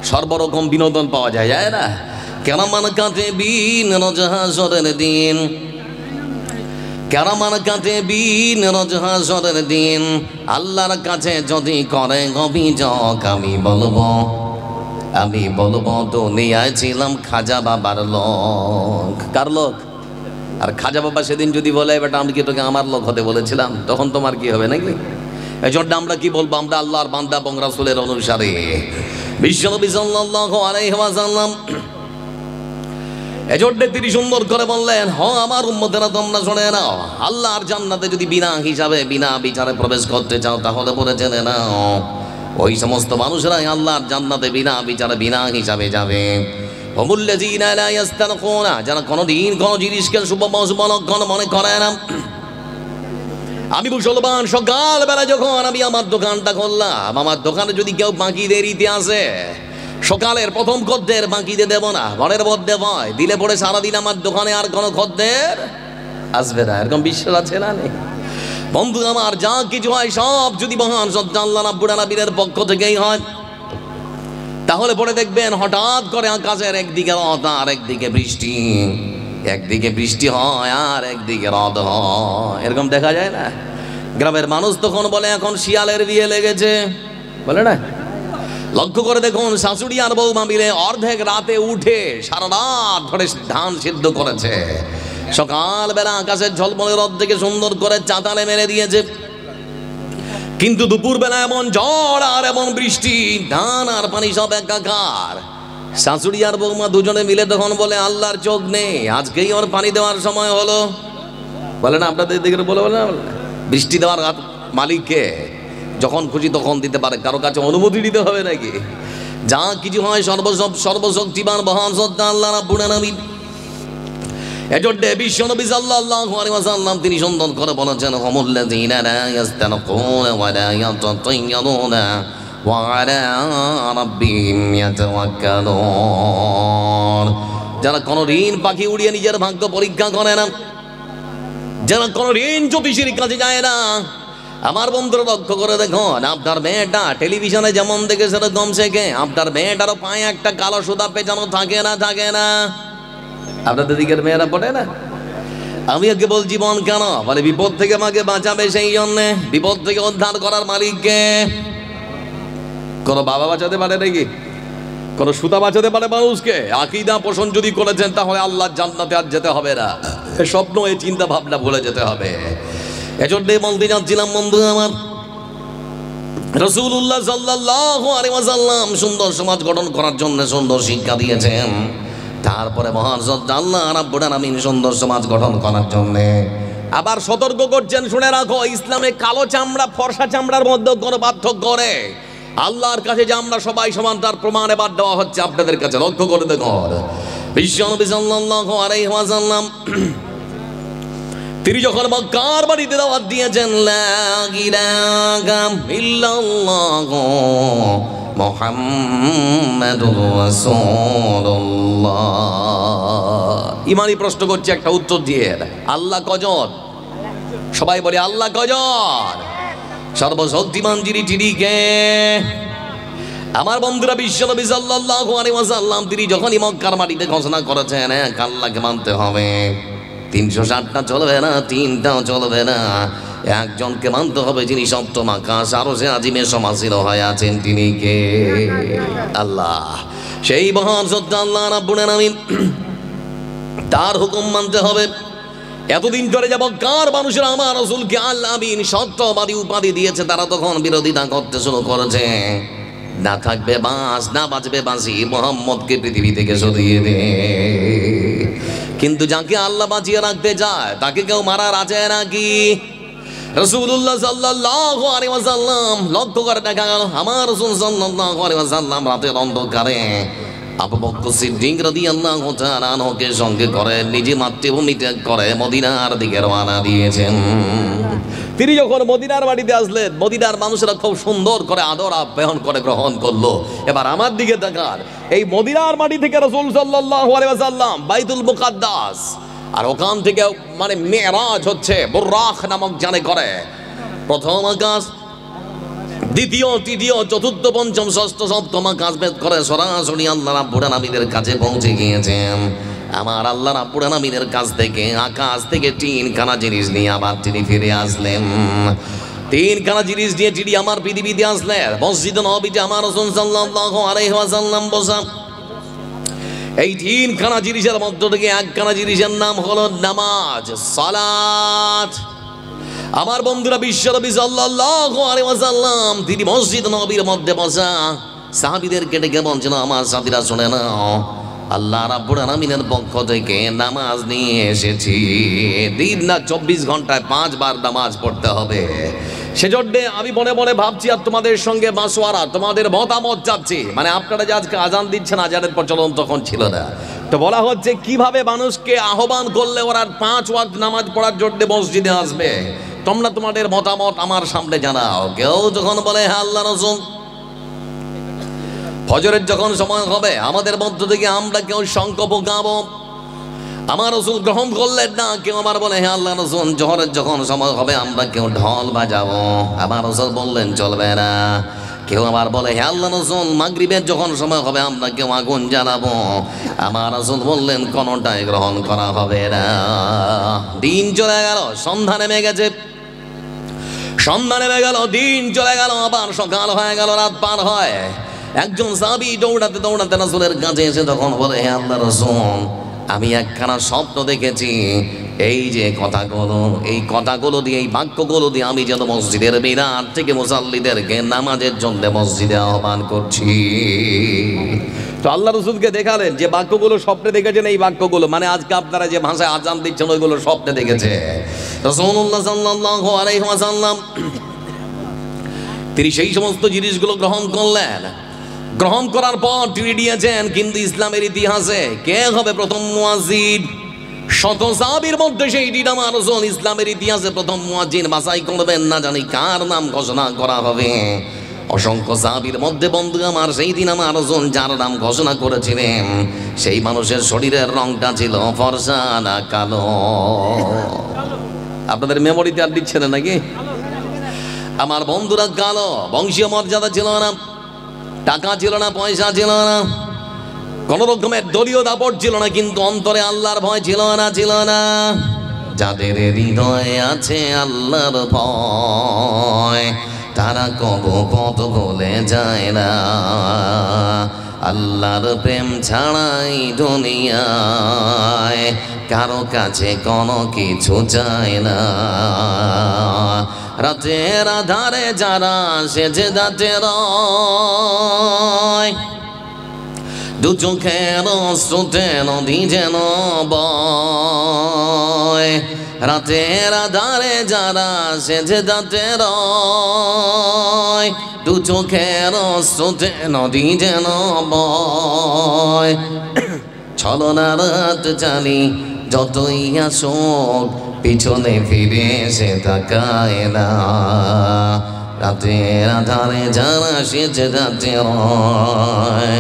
সর্বরকম বিনোদন পাওয়া যায়, যায় না? কেরামান কাতিবিন রজহাসরের দিন, কেরামান কাতিবিন রজহাসরের দিন আল্লাহর কাছে যদি করে অভিযোগ, আমি বলবো দুনিয়ায় ছিলাম খাজা বাবার লোক। কার লোক? আর খাজা বাবা সেদিন যদি বলে বেটা আমি কি তোকে আমার লোক হতে বলেছিলাম, তখন তোমার কি হবে নাকি? এই জন্য আমরা কি বলবো? আমরা আল্লাহর বান্দা এবং রাসূলের অনুসারী। বিশ্বনবী সাল্লাল্লাহু আলাইহি ওয়াসাল্লাম এজন্য তিনি সুন্দর করে বললেন, হ আমার উম্মতেরা তোমরা শুনে নাও, আল্লাহর জান্নাতে যদি বিনা হিসাবে বিনা বিচারে প্রবেশ করতে চাও তাহলে বলে জেনে নাও ওই সমস্ত মানুষরাই আল্লাহর জান্নাতে বিনা বিচারে বিনা হিসাবে যাবে। হুমুল্লাযীনা লা ইস্তানকুনা, যারা কোনোদিন কোনো জিনিসকে শুভ অশুভ লক্ষণ মনে করে না। আমি মুসলমান সকালবেলা যখন আমি আমার দোকানটা খুললাম, আমার দোকানে যদি কেউ বাকি দেরিতে আসে, সকালের প্রথম খদ্দের বাকিতে দেব না, ঘরের মধ্যে ভয় দিলে পরে সারাদিন আমার দোকানে আর কোনো খদ্দের আসবে না। এরকম বিশ্বাস আছে না? নেই বন্ধু আমার, যা কিছু হয় সব যদি মহান সত্য আল্লাহ রাব্বুল আলামিনের পক্ষ থেকেই হয়, তাহলে পরে দেখবেন হঠাৎ করে আকাশের একদিকে রদ আর একদিকে বৃষ্টি, একদিকে বৃষ্টি হয় আর একদিকে রদ হয়। এরকম দেখা যায় না? গ্রামের মানুষ তখন বলে এখন শিয়ালের বিয়ে লেগেছে, বলে না? লক্ষ্য করে দেখুন, শাশুড়ি আর বৌমা মিলে অর্ধেক রাতে উঠে সারা রাত ধরে ধান সিদ্ধ করেছে। সকালবেলা আকাশের ঝলমলে রদ থেকে সুন্দর করে চাতালে মেরে দিয়েছে, কিন্তু দুপুরবেলা এমন ঝড় আর এমন বৃষ্টি, ধান আর পানি সব একাকার। শাশুড়ি আর বৌমা দুজনে মিলে তখন বলে আল্লাহর চোখ নেই, আজকেই ওর পানি দেওয়ার সময় হলো। বলে না আপনাদের দিকে? বলে বলে না, বৃষ্টি দেওয়ার মালিককে যখন খুশি তখন দিতে পারে, কারো কাছে অনুমতি দিতে হবে নাকি? যা কিছু হয় সর্বশক্তিমান মহান সত্তা আল্লাহ রাব্বুল আলামিন। এজন্য বিশ্বনবী সাল্লাল্লাহু আলাইহি ওয়াসাল্লাম তিনি সুন্দর করে বলেছেন, হুমুল্লাযীনা লা ইস্তানকুনা ওয়া লা ইয়াতাতায়্যারুনা ওয়া আলা রাব্বিহিম ইয়াতাওয়াক্কালুন। যারা কোনোদিন পাখি উড়িয়ে নিজের ভাগ্য পরীক্ষা করে না, যারা কোনোদিন জ্যোতিষীর কাছে যায় না। আমার বন্ধুরা লক্ষ্য করে দেখুন, আপনার মেয়েটা টেলিভিশনে যেমন দেখে সেরকম শেখে। আপনার মেয়েটারও পায়ে একটা কালো সুতা পেঁচানো থাকে না? থাকে না? আপনাদের দিকের মেয়েরা পড়ে না? আমি ওকে বলছি বোন কেন? বলে বিপদ থেকে আমাকে বাঁচাবে, সেই জন্যে। বিপদ থেকে উদ্ধার করার মালিককে কোনো বাবা বাঁচাতে পারে নাকি? কোনো সুতা বাঁচাতে পারে মানুষকে? আকীদা পোষণ যদি করেছেন তাহলে আল্লাহর জান্নাতে আর যেতে হবে না, এ স্বপ্ন এই চিন্তা ভাবনা ভুলে যেতে হবে। এজন্যই বলতে যাচ্ছিলাম বন্ধু আমার, রাসূলুল্লাহ সাল্লাল্লাহু আলাইহি ওয়াসাল্লাম সুন্দর সমাজ গঠন করার জন্য সুন্দর শিক্ষা দিয়েছেন। তারপরে মহান সত্তা আল্লাহ রাব্বুল আলামিন সুন্দর সমাজ গঠন করার জন্য আবার সতর্ক করছেন, শুনে রাখো, ইসলামে কালো চামড়া ফর্সা চামড়ার মধ্যে কোনো পার্থক্য করে আল্লাহর কাছে যে আমরা সবাই সমান তার প্রমাণ এবার দেওয়া হচ্ছে আপনাদের কাছে। লক্ষ্য করে দেখুন, বিশ্বনবী সাল্লাল্লাহু আলাইহি ওয়াসাল্লাম তিনি যখন মক্কার বাড়িতে দাওয়াত দিয়েছেন, লা ইলাহা ইল্লাল্লাহু মুহাম্মাদুর রাসূলুল্লাহ। ইমানি প্রশ্ন করছে, একটা উত্তর দিয়ে। আল্লাহ কজন? সবাই বলে আল্লাহ কজন? সর্বশক্তিমান যিনি, তিনি কে? আমার বন্ধুরা, বিশ্বনবী সাল্লাল্লাহু আলাইহি ওয়াসাল্লাম তিনি যখনই মক্কার মাটিতে ঘোষণা করেছেন এক আল্লাহকে মানতে হবে, 360টা চলবে না, 3টাও চলবে না, একজনকে মানতে হবে যিনি সপ্তম আকাশ আরশে আজিমে সমাসীন হয়ে আছেন। তিনি কে? আল্লাহ। সেই মহান সত্য আল্লাহ রাব্বুল আলামিন, তার হুকুম মানতে হবে। এতদিন ধরে যাব কার মানুষেরা আমার রাসূলকে আল আমিন সত্যবাদী উপাধি দিয়েছে, তারা তখন বিরোধিতা করতে শুরু করেছে। না থাকবে বাঁশ, না বাজবে বাঁশি, মুহাম্মদকে পৃথিবী থেকে সরিয়ে দে। কিন্তু যাকে আল্লাহ বাঁচিয়ে রাখতে চায় তাকে কেউ মারার আছে নাকি? রাসূলুল্লাহ সাল্লাল্লাহু আলাইহি ওয়াসাল্লাম লক্ষ্য করে দেখা গেল, আমার রাসূল সাল্লাল্লাহু আলাইহি ওয়াসাল্লাম রাতের অন্ধকারে আবু বকর সিদ্দিক রাদিয়াল্লাহু তাআলা আনহুকে সঙ্গে করে নিজে মাতৃভূমি ত্যাগ করে মদিনার দিকে রওনা দিয়েছেন। তিনি যখন মদিনার বাড়িতে আসলেন, মদিনার মানুষেরা খুব সুন্দর করে আদর আপ্যায়ন করে গ্রহণ করলো। এবার আমার দিকে তাকান, এই মদিনার বাড়ি থেকে রাসূল সাল্লাল্লাহু আলাইহি ওয়াসাল্লাম বাইতুল মুকাদ্দাস, আর ওখান থেকে মানে মেরাজ হচ্ছে বুরাক নামক জানে করে প্রথম আকাশ, দ্বিতীয়, তৃতীয়, চতুর্থ, পঞ্চম, ষষ্ঠ, সপ্তম আকাশ ভেদ করে সরাসরি আল্লাহ রাব্বুল আলামিনের কাছে পৌঁছে গিয়েছেন। আমার আল্লাহ রাব্বুল আলামিনের কাছ থেকে আকাশ থেকে তিনখানা জিনিস নিয়ে আবার তিনি ফিরে আসলেন। তিনখানা জিনিস নিয়ে তিনি আমার পৃথিবীতে আসলেন। মসজিদে নববীতে আমার রাসূল সাল্লাল্লাহু আলাইহি ওয়াসাল্লাম বসা। এই তিনখানা জিনিসের মধ্য থেকে একখানা জিনিসের নাম হলো নামাজ, সালাত। আমার বন্ধুরা, বিশ্বনবী সাল্লাল্লাহু আলাইহি ওয়াসাল্লাম তিনি মসজিদ নববীর মধ্যে বসা সাহাবীদেরকে ডেকে বলছেন, আমার সাথীরা শুনে নাও, আল্লাহ রাব্বুল আলামিনের পক্ষ থেকে নামাজ নিয়ে এসেছি। দিন না 24 ঘন্টায় 5 বার নামাজ পড়তে হবে। সেজন্য আমি মনে মনে ভাবছি আর তোমাদের সঙ্গে মাসওয়ারা, তোমাদের মতামত চাচ্ছি। মানে আপনারা যে আজকে আজান দিচ্ছেন, আজানের প্রচলন তখন ছিল না, তো বলা হচ্ছে কিভাবে মানুষকে আহ্বান করলে ওরা 5 ওয়াক্ত নামাজ পড়ার জন্য মসজিদে আসবে। তোমরা তোমাদের মতামত আমার সামনে জানাও। কেউ যখন বলে হ্যাঁ আল্লাহ রাসূল, ফজরের যখন সময় হবে আমাদের মধ্য থেকে আমরা কেউ শঙ্খ ফুঁকাবো, আমার রাসূল গ্রহণ করলেন না। কেউ আবার বলে হ্যাঁ আল্লাহ রাসূল, জোহরের যখন সময় হবে আমরা কেউ ঢোল বাজাবো, আমার রাসূল বললেন চলবে না। কেউ আবার বলে হ্যাঁ আল্লাহ রাসূল, মাগরিবের যখন সময় হবে আমরা কেউ আগুন জ্বালাবো, আমার রাসূল বললেন কোনটাই গ্রহণ করা হবে না। দিন চলে গেল, সন্ধ্যা নেমে গেছে, সন্ধ্যা নেমে গেল, দিন চলে গেল, আবার সকাল হয়ে গেল, রাত পার হয়। একজন সাহাবী দৌড়াতে দৌড়াতে রাসূলের কাছে এসে তখন বলে হে আল্লাহর রাসূল, আমি একখানা স্বপ্ন দেখেছি। এই যে কথাগুলো, এই কথাগুলো দিয়ে, এই বাক্যগুলো দিয়ে আমি যেন মসজিদের মিনার থেকে মুসাল্লিদেরকে নামাজের জন্য মসজিদে আহ্বান করছি। তো আল্লাহ রাসূলকে দেখালেন যে বাক্যগুলো স্বপ্নে দেখেছেন, এই বাক্যগুলো মানে আজকে আপনারা যে ভাষায় আজান দিচ্ছেন ওইগুলো স্বপ্নে দেখেছে রাসূলুল্লাহ সাল্লাল্লাহু আলাইহি ওয়াসাল্লাম। তিনি সেই সমস্ত জিনিসগুলো গ্রহণ করলেন। গ্রহণ করার পর তিনি দিয়েছেন, কিন্তু ইসলামের ইতিহাসে কে হবে প্রথম মুয়াজ্জিন? শত সাহাবীর মধ্যে সেই দিন আমার রাসূল ইসলামের ইতিহাসে প্রথম মুয়াজ্জিন বাছাই করবেন, না জানি কার নাম ঘোষণা করা হবে। অসংখ্য সাহাবীর মধ্যে বন্ধু আমার সেই দিন আমার রাসূল যার নাম ঘোষণা করেছিলেন, সেই মানুষের শরীরের রংটা ছিল ফর্সা না কালো। আপনাদের মেমোরিতে আর দিচ্ছে না নাকি? আমার বন্ধুরা কালো, বংশীয় মর্যাদা ছিল না, টাকা ছিল না, পয়সা ছিল না, কোন রকমের দলীয় দাপট ছিল না, কিন্তু অন্তরে আল্লাহর ভয় ছিল না, ছিল না। যাদের হৃদয়ে আছে আল্লাহর ভয় তারা কবু পথ ভুলে যায় না। আল্লাহর প্রেম ছাড়াই দুনিয়ায় কারো কাছে কোনো কিছু চায় না। রাতের আধারে যারা সেজে যাতে রয়, দু চোখের স্রোতে নদী যেন বয়। রাতের আধারে যারা সেজে যাতে রয়, দু চোখের স্রোতে নদী যেন বয়। ছলনা রাত জানি যতই আসুক পিছনে ফিরে সে তাকায় না। রাতের আধারে যারা সেজে যাতে রয়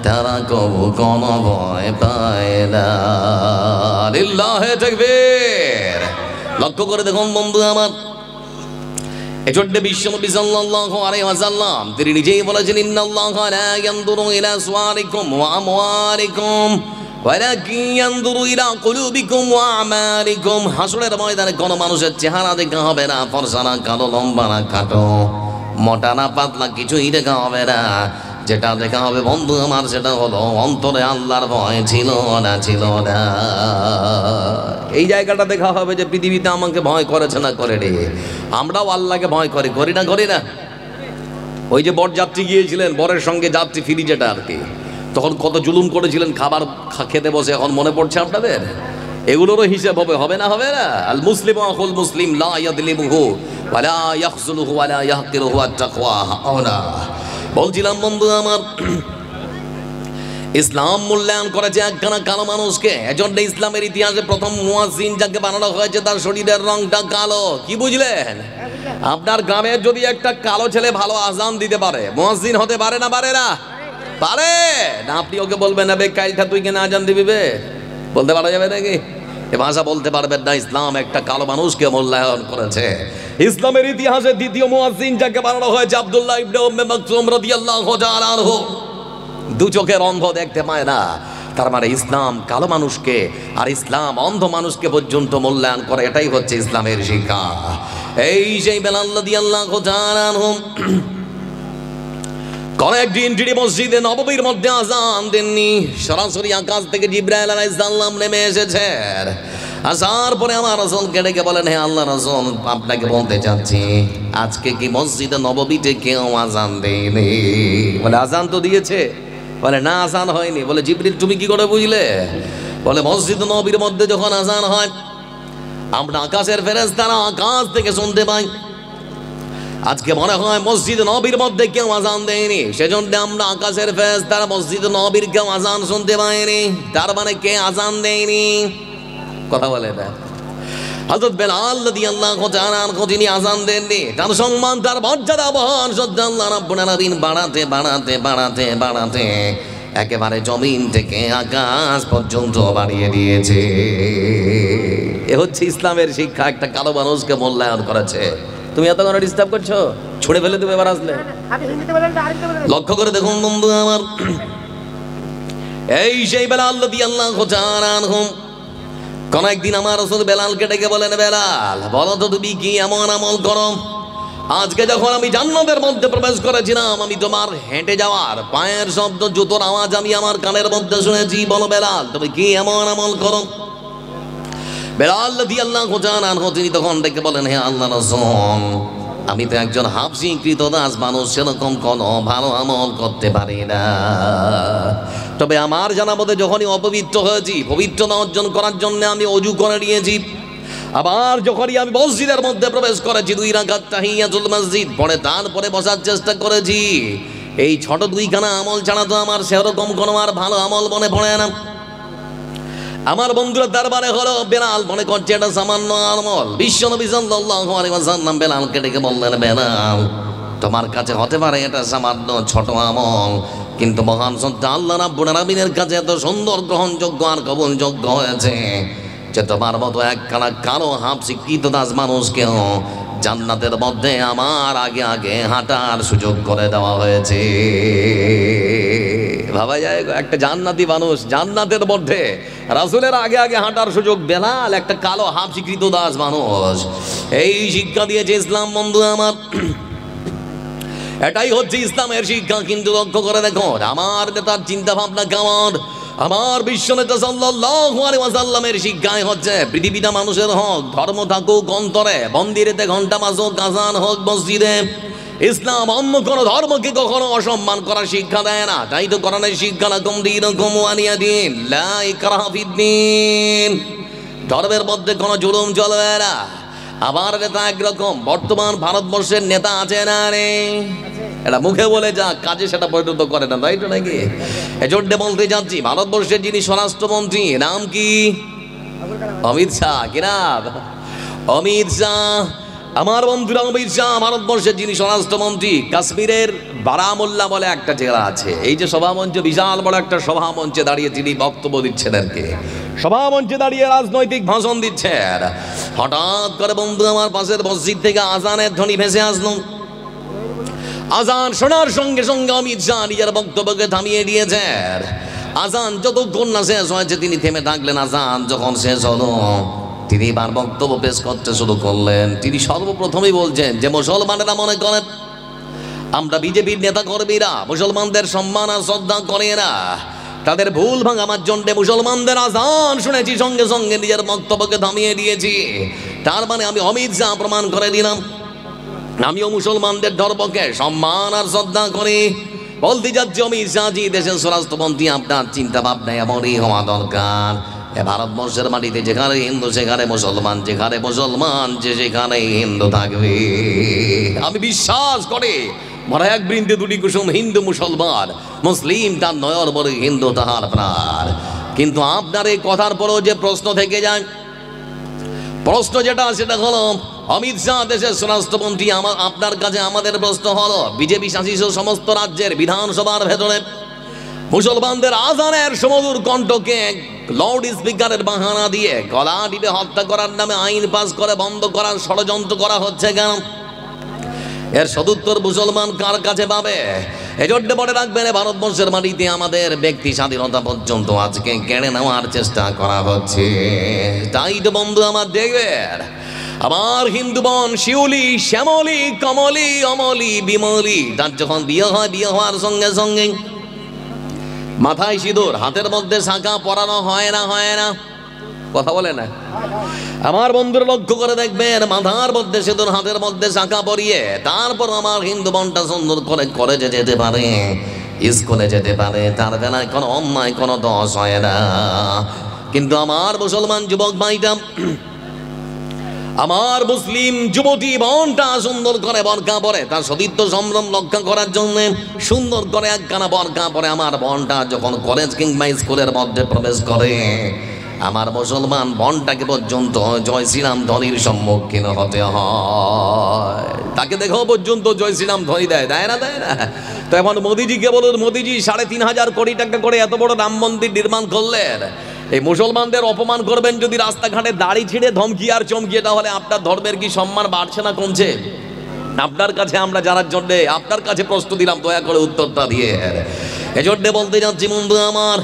তারা কবু কোনো ভয় পায় না। লিল্লাহে তাকবীর। লক্ষ্য করে দেখুন বন্ধু আমার, এজন্য বিশ্বনবী সাল্লাল্লাহু আলাইহি ওয়াসাল্লাম তিনি নিজেই বলেছেন, ইন্নাল্লাহা লা ইয়ানজুরু ইলা সুওয়ারিকুম ওয়া আমওয়ালিকুম ওয়ালাকিন ইয়ানজুরু ইলা কুলুবিকুম ওয়া আমালিকুম। হাসরের ময়দানে কোনো মানুষের চেহারা দেখা হবে না, ফর্সা না কালো, লম্বা না খাটো, মোটা না পাতলা, কিছুই দেখা হবে না। যেটা দেখা হবে বন্ধু আমার সেটা হলো অন্তরে আল্লাহর ভয় ছিল না, ছিল না। এই জায়গাটা দেখা হবে যে পৃথিবীতে আমাকে ভয় করেছে না করে রে, আমরাও আল্লাহকে ভয় করি, করি না, করি না। ওই যে বরযাত্রী গিয়েছিলেন, বরের সঙ্গে যাত্রী ফিরি যেটা আর কি, তখন কত জুলুম করেছিলেন খাবার খেতে বসে, এখন মনে পড়ছে আপনাদের? এগুলোরও হিসাব হবে, হবে না, হবে না? আল মুসলিম আখুল মুসলিম লা ইয়াদলিমুহু ওয়া লা ইয়াখযুলুহু ওয়া লা ইয়াহকিরুহু আত-তাকওয়া হাওলা। বলছিলাম বন্ধু আমার, ইসলাম মূল্যায়ন করেছে একখানা কালো মানুষকে। এজন্য ইসলামের ইতিহাসে প্রথম মুয়াজ্জিন যাকে বানানো হয়েছে তার শরীরের রংটা কালো। কি বুঝলেন? আপনার গ্রামের যদি একটা কালো ছেলে ভালো আজান দিতে পারে, মুয়াজ্জিন হতে পারে না? পারে না? পারে না। আপনি ওকে বলবেন না, বে কাইলটা তুই কেন আজান দিবি বে? বলতে পারা যাবে নাকি? এ ভাষা বলতে পারবেন না। ইসলাম একটা কালো মানুষকে মূল্যায়ন করেছে। ইসলামের ইতিহাসে দ্বিতীয় মুয়াজ্জিন যাকে বানানো হয়েছে আব্দুল্লাহ ইবনে উম্মে মাকতুম রাদিয়াল্লাহু তাআলা আনহু। দু চোখের অন্ধ, দেখতে পায় না। তার মানে ইসলাম কালো মানুষকে আর ইসলাম অন্ধ মানুষকে পর্যন্ত মূল্যায়ন করে। এটাই হচ্ছে ইসলামের শিক্ষা। এই সেই বেলাল রাদিয়াল্লাহু তাআলা আনহু কয়েকদিন তিনি মসজিদে নববীর মধ্যে আজান দেননি। সরাসরি আকাশ থেকে জিবরাইল আলাইহিস সালাম নেমে এসেছেন। আসার পরে আমার রাসূলকে ডেকে বলেন, হে আল্লাহ রাসূল, আপনাকে বলতে চাচ্ছি আজকে কি মসজিদে নববীতে কেউ আজান দেয়নি? বলে আজান তো দিয়েছে। বলে না, আজান হয়নি। বলে জিবরিল তুমি কি করে বুঝলে? বলে মসজিদ নববীর মধ্যে যখন আজান হয় আমরা আকাশের ফেরেশতারা আকাশ থেকে শুনতে পাই। আজকে মনে হয় মসজিদ নববীর মধ্যে কেউ আজান দেয়নি, সেজন্য আমরা আকাশের ফেরেশতারা মসজিদ নববীর কেউ আজান শুনতে পাইনি। তার মানে কে আজান দেয়নি? কথা বলে না। হযরত বেলাল রাদিয়াল্লাহু তাআলা আনহু তিনি আজান দেননি। তার সম্মান, তার মর্যাদা, মহান শ্রদ্ধা আল্লাহ রাব্বুল আলামিন বাড়াতে বাড়াতে বাড়াতে বাড়াতে একেবারে জমিন থেকে আকাশ পর্যন্ত বাড়িয়ে দিয়েছে। এ হচ্ছে ইসলামের শিক্ষা। একটা কালো মানুষকে মূল্যায়ন করেছে। তুমি এত করে ডিস্টার্ব করছো, ছুড়ে ফেলে দেবে এবার আসলে। লক্ষ্য করে দেখুন বন্ধু আমার, এই সেই বেলাল রাদিয়াল্লাহু তাআলা আনহু কোন একদিন আমার রাসূল বেলালকে ডেকে বলেন, বেলাল বলো তো তুমি কি এমন আমল করো, আজকে যখন আমি জান্নাতের মধ্যে প্রবেশ করেছিলাম আমি তোমার হেঁটে যাওয়ার পায়ের শব্দ, জুতোর আওয়াজ আমি আমার কানের মধ্যে শুনেছি। বলো বেলাল তুমি কি এমন আমল করো? বেলাল রাদিয়াল্লাহু তাআলা আনহু তিনি তখন ডেকে বলেন, হে আল্লাহর রাসূল, আমি তো একজন হাবশী কৃতদাস মানুষ, সেরকম কোনো ভালো আমল করতে পারি না। তবে আমার জানা মতে যখনই অপবিত্র হয়েছি, পবিত্রতা অর্জন করার জন্য আমি ওযু করে নিয়েছি। আবার যখনই আমি মসজিদের মধ্যে প্রবেশ করেছি 2 রাকাত তাহিয়াতুল মসজিদ পড়ে তারপরে বসার চেষ্টা করেছি। এই ছোট 2খানা আমল ছাড়া তো আমার সেরকম কোনো আর ভালো আমল মনে পড়ে না। আমার বন্ধুরা দরবারে হলো, বেলাল মনে করছে এটা সামান্য আমল। বিশ্বনবী সাল্লাল্লাহু আলাইহি ওয়াসাল্লাম বেলালকে ডেকে বললেন, বেলাল তোমার কাছে হতে পারে এটা সামান্য ছোট আমল, কিন্তু মহান সত্য আল্লাহ রাব্বুল আলামিনের কাছে এত সুন্দর গ্রহণযোগ্য আর কবুলযোগ্য হয়েছে যে তোমার মতো একখানা কালো হাবশী কৃতদাস মানুষকেও জান্নাতের মধ্যে আমার আগে আগে হাঁটার সুযোগ করে দেওয়া হয়েছে। ভাবা যায়, একটা জান্নাতি মানুষ জান্নাতের মধ্যে রাসূলের আগে আগে হাঁটার সুযোগ। বেলাল একটা কালো হাবশী কৃতদাস মানুষ। এই শিক্ষা দিয়েছে ইসলাম বন্ধু আমার। এটাই হচ্ছে ইসলামের শিক্ষা। কিন্তু লক্ষ্য করে দেখো আমার নেতার চিন্তা ভাবনা কেমন। আমার বিশ্ব নেতা সাল্লাল্লাহু আলাইহি ওয়াসাল্লামের শিক্ষাই হচ্ছে পৃথিবীটা মানুষের হক, ধর্ম থাকুক অন্তরে, মন্দিরেতে ঘন্টা বাজুক, আযান হোক মসজিদে। ইসলাম অন্য কোনো ধর্মকে কখনো অসম্মান করার শিক্ষা দেয় না। তাই তো কোরআনের শিক্ষা, লাকুম দীনুকুম ওয়ালিয়া দীন, লা ইকরাহা ফিদ্দীন। ধর্মের মধ্যে কোনো জুলুম চলবে না। আবার নেতা একরকম, বর্তমান ভারতবর্ষের নেতা আছে না রে, এটা মুখে বলে যা, কাজে সেটা পরিণত করে না, তাই তো নাকি? এজন্য বলতে যাচ্ছি, ভারতবর্ষের যিনি স্বরাষ্ট্রমন্ত্রী নাম কি? অমিত শাহ। কি নাম? অমিত শাহ। আমার বন্ধুরা, অমিত শাহ ভারতবর্ষের যিনি স্বরাষ্ট্রমন্ত্রী, কাশ্মীরের বারামুল্লা বলে একটা জেলা আছে। এই যে সভামঞ্চ, বিশাল বড় একটা সভামঞ্চে দাঁড়িয়ে তিনি বক্তব্য দিচ্ছেন আর কি, সভামঞ্চে দাঁড়িয়ে রাজনৈতিক ভাষণ দিচ্ছেন। হঠাৎ করে বন্ধু আমার পাশের মসজিদ থেকে আজানের ধ্বনি ভেসে আসলো। আজান শোনার সঙ্গে সঙ্গে অমিত শাহ নিজের বক্তব্যকে থামিয়ে দিয়েছেন। আজান যতক্ষণ না শেষ হয়েছে তিনি থেমে থাকলেন। আজান যখন শেষ হলো তিনি এবার বক্তব্য পেশ করতে শুরু করলেন। তিনি সর্বপ্রথমেই বলছেন যে মুসলমানেরা মনে করেন আমরা বিজেপির নেতা কর্মীরা মুসলমানদের সম্মান আর শ্রদ্ধা করে না, তাদের ভুল ভাঙাবার জন্য মুসলমানদের আজান শুনেছি, সঙ্গে সঙ্গে নিজের বক্তব্যকে থামিয়ে দিয়েছি। তার মানে আমি অমিত শাহ প্রমাণ করে দিলাম আমিও মুসলমানদের ধর্মকে সম্মান আর শ্রদ্ধা করি। বলতে যাচ্ছি অমিত শাহজি, দেশের স্বরাষ্ট্রমন্ত্রী, আপনার চিন্তা ভাবনা এমনই হওয়া দরকার। ভারতবর্ষের মাটিতে যেখানে হিন্দু সেখানে মুসলমান, যেখানে মুসলমান যে সেখানে হিন্দু থাকবে। আমি বিশ্বাস করি ভরা এক বৃন্দে দুটি কুসুম, হিন্দু মুসলমান, মুসলিম তার নয়র বড়, হিন্দু তাহার প্রাণ। কিন্তু আপনার এই কথার পরেও যে প্রশ্ন থেকে যায়, প্রশ্ন যেটা সেটা হলো, অমিত শাহ দেশের স্বরাষ্ট্রমন্ত্রী, আপনার কাছে আমাদের প্রশ্ন হলো, বিজেপি শাসিত সমস্ত রাজ্যের বিধানসভার ভেতরে মুসলমানদের আজানের সমুদূর কণ্ঠকে লাউড স্পিকারের বাহানা দিয়ে গলা টিপে হত্যা করার নামে আইন পাস করে বন্ধ করার ষড়যন্ত্র করা হচ্ছে কেন? এর সদুত্তর মুসলমান কার কাছে পাবে? এজন্য মনে রাখবেন, ভারতবর্ষের মাটিতে আমাদের ব্যক্তি স্বাধীনতা পর্যন্ত আজকে কেড়ে নেওয়ার চেষ্টা করা হচ্ছে। তাই তো বন্ধু আমার দেখবেন, আমার হিন্দু বোন শিউলি, শ্যামলি, কমলি, অমলি, বিমলি, তার যখন বিয়ে হয়, বিয়ে হওয়ার সঙ্গে সঙ্গে মাথায় সিঁদুর, হাতের মধ্যে শাঁখা পরানো হয় না? হয় না? কথা বলে না? আমার বন্ধুরা লক্ষ্য করে দেখবেন, মাথার মধ্যে সিঁদুর, হাতের মধ্যে শাঁখা পরিয়ে তারপর আমার হিন্দু বোনটা সুন্দর করে কলেজে যেতে পারে, স্কুলে যেতে পারে, তার বেলায় কোনো অন্যায়, কোনো দোষ হয় না। কিন্তু আমার মুসলমান যুবক ভাইটা, আমার মুসলিম যুবতী বোনটা সুন্দর করে বরকা পরে, তার সতীত্ব সম্ভ্রম রক্ষা করার জন্য সুন্দর করে একখানা বরকা পরে আমার বোনটা যখন কলেজ কিংবা স্কুলের মধ্যে প্রবেশ করে, আমার মুসলমান বোনটাকে পর্যন্ত জয় শ্রীরাম ধ্বনির সম্মুখীন হতে হয়। তাকে দেখো পর্যন্ত জয় শ্রীরাম ধ্বনি দেয়, দেয় না? দেয় না? তো এখন মোদিজিকে বলুন, মোদিজি 3,500 কোটি টাকা করে এত বড় রাম মন্দির নির্মাণ করলেন, এই মুসলমানদের অপমান করবেন যদি রাস্তাঘাটে দাড়ি ছিঁড়ে ধমকি আর চমকিয়ে, তাহলে আপনার ধর্মের কি সম্মান বাড়ছে না কমছে? আপনার কাছে আমরা জানার জন্যে আপনার কাছে প্রশ্ন দিলাম, দয়া করে উত্তরটা দিয়ে। এজন্য বলতে যাচ্ছি বন্ধু আমার,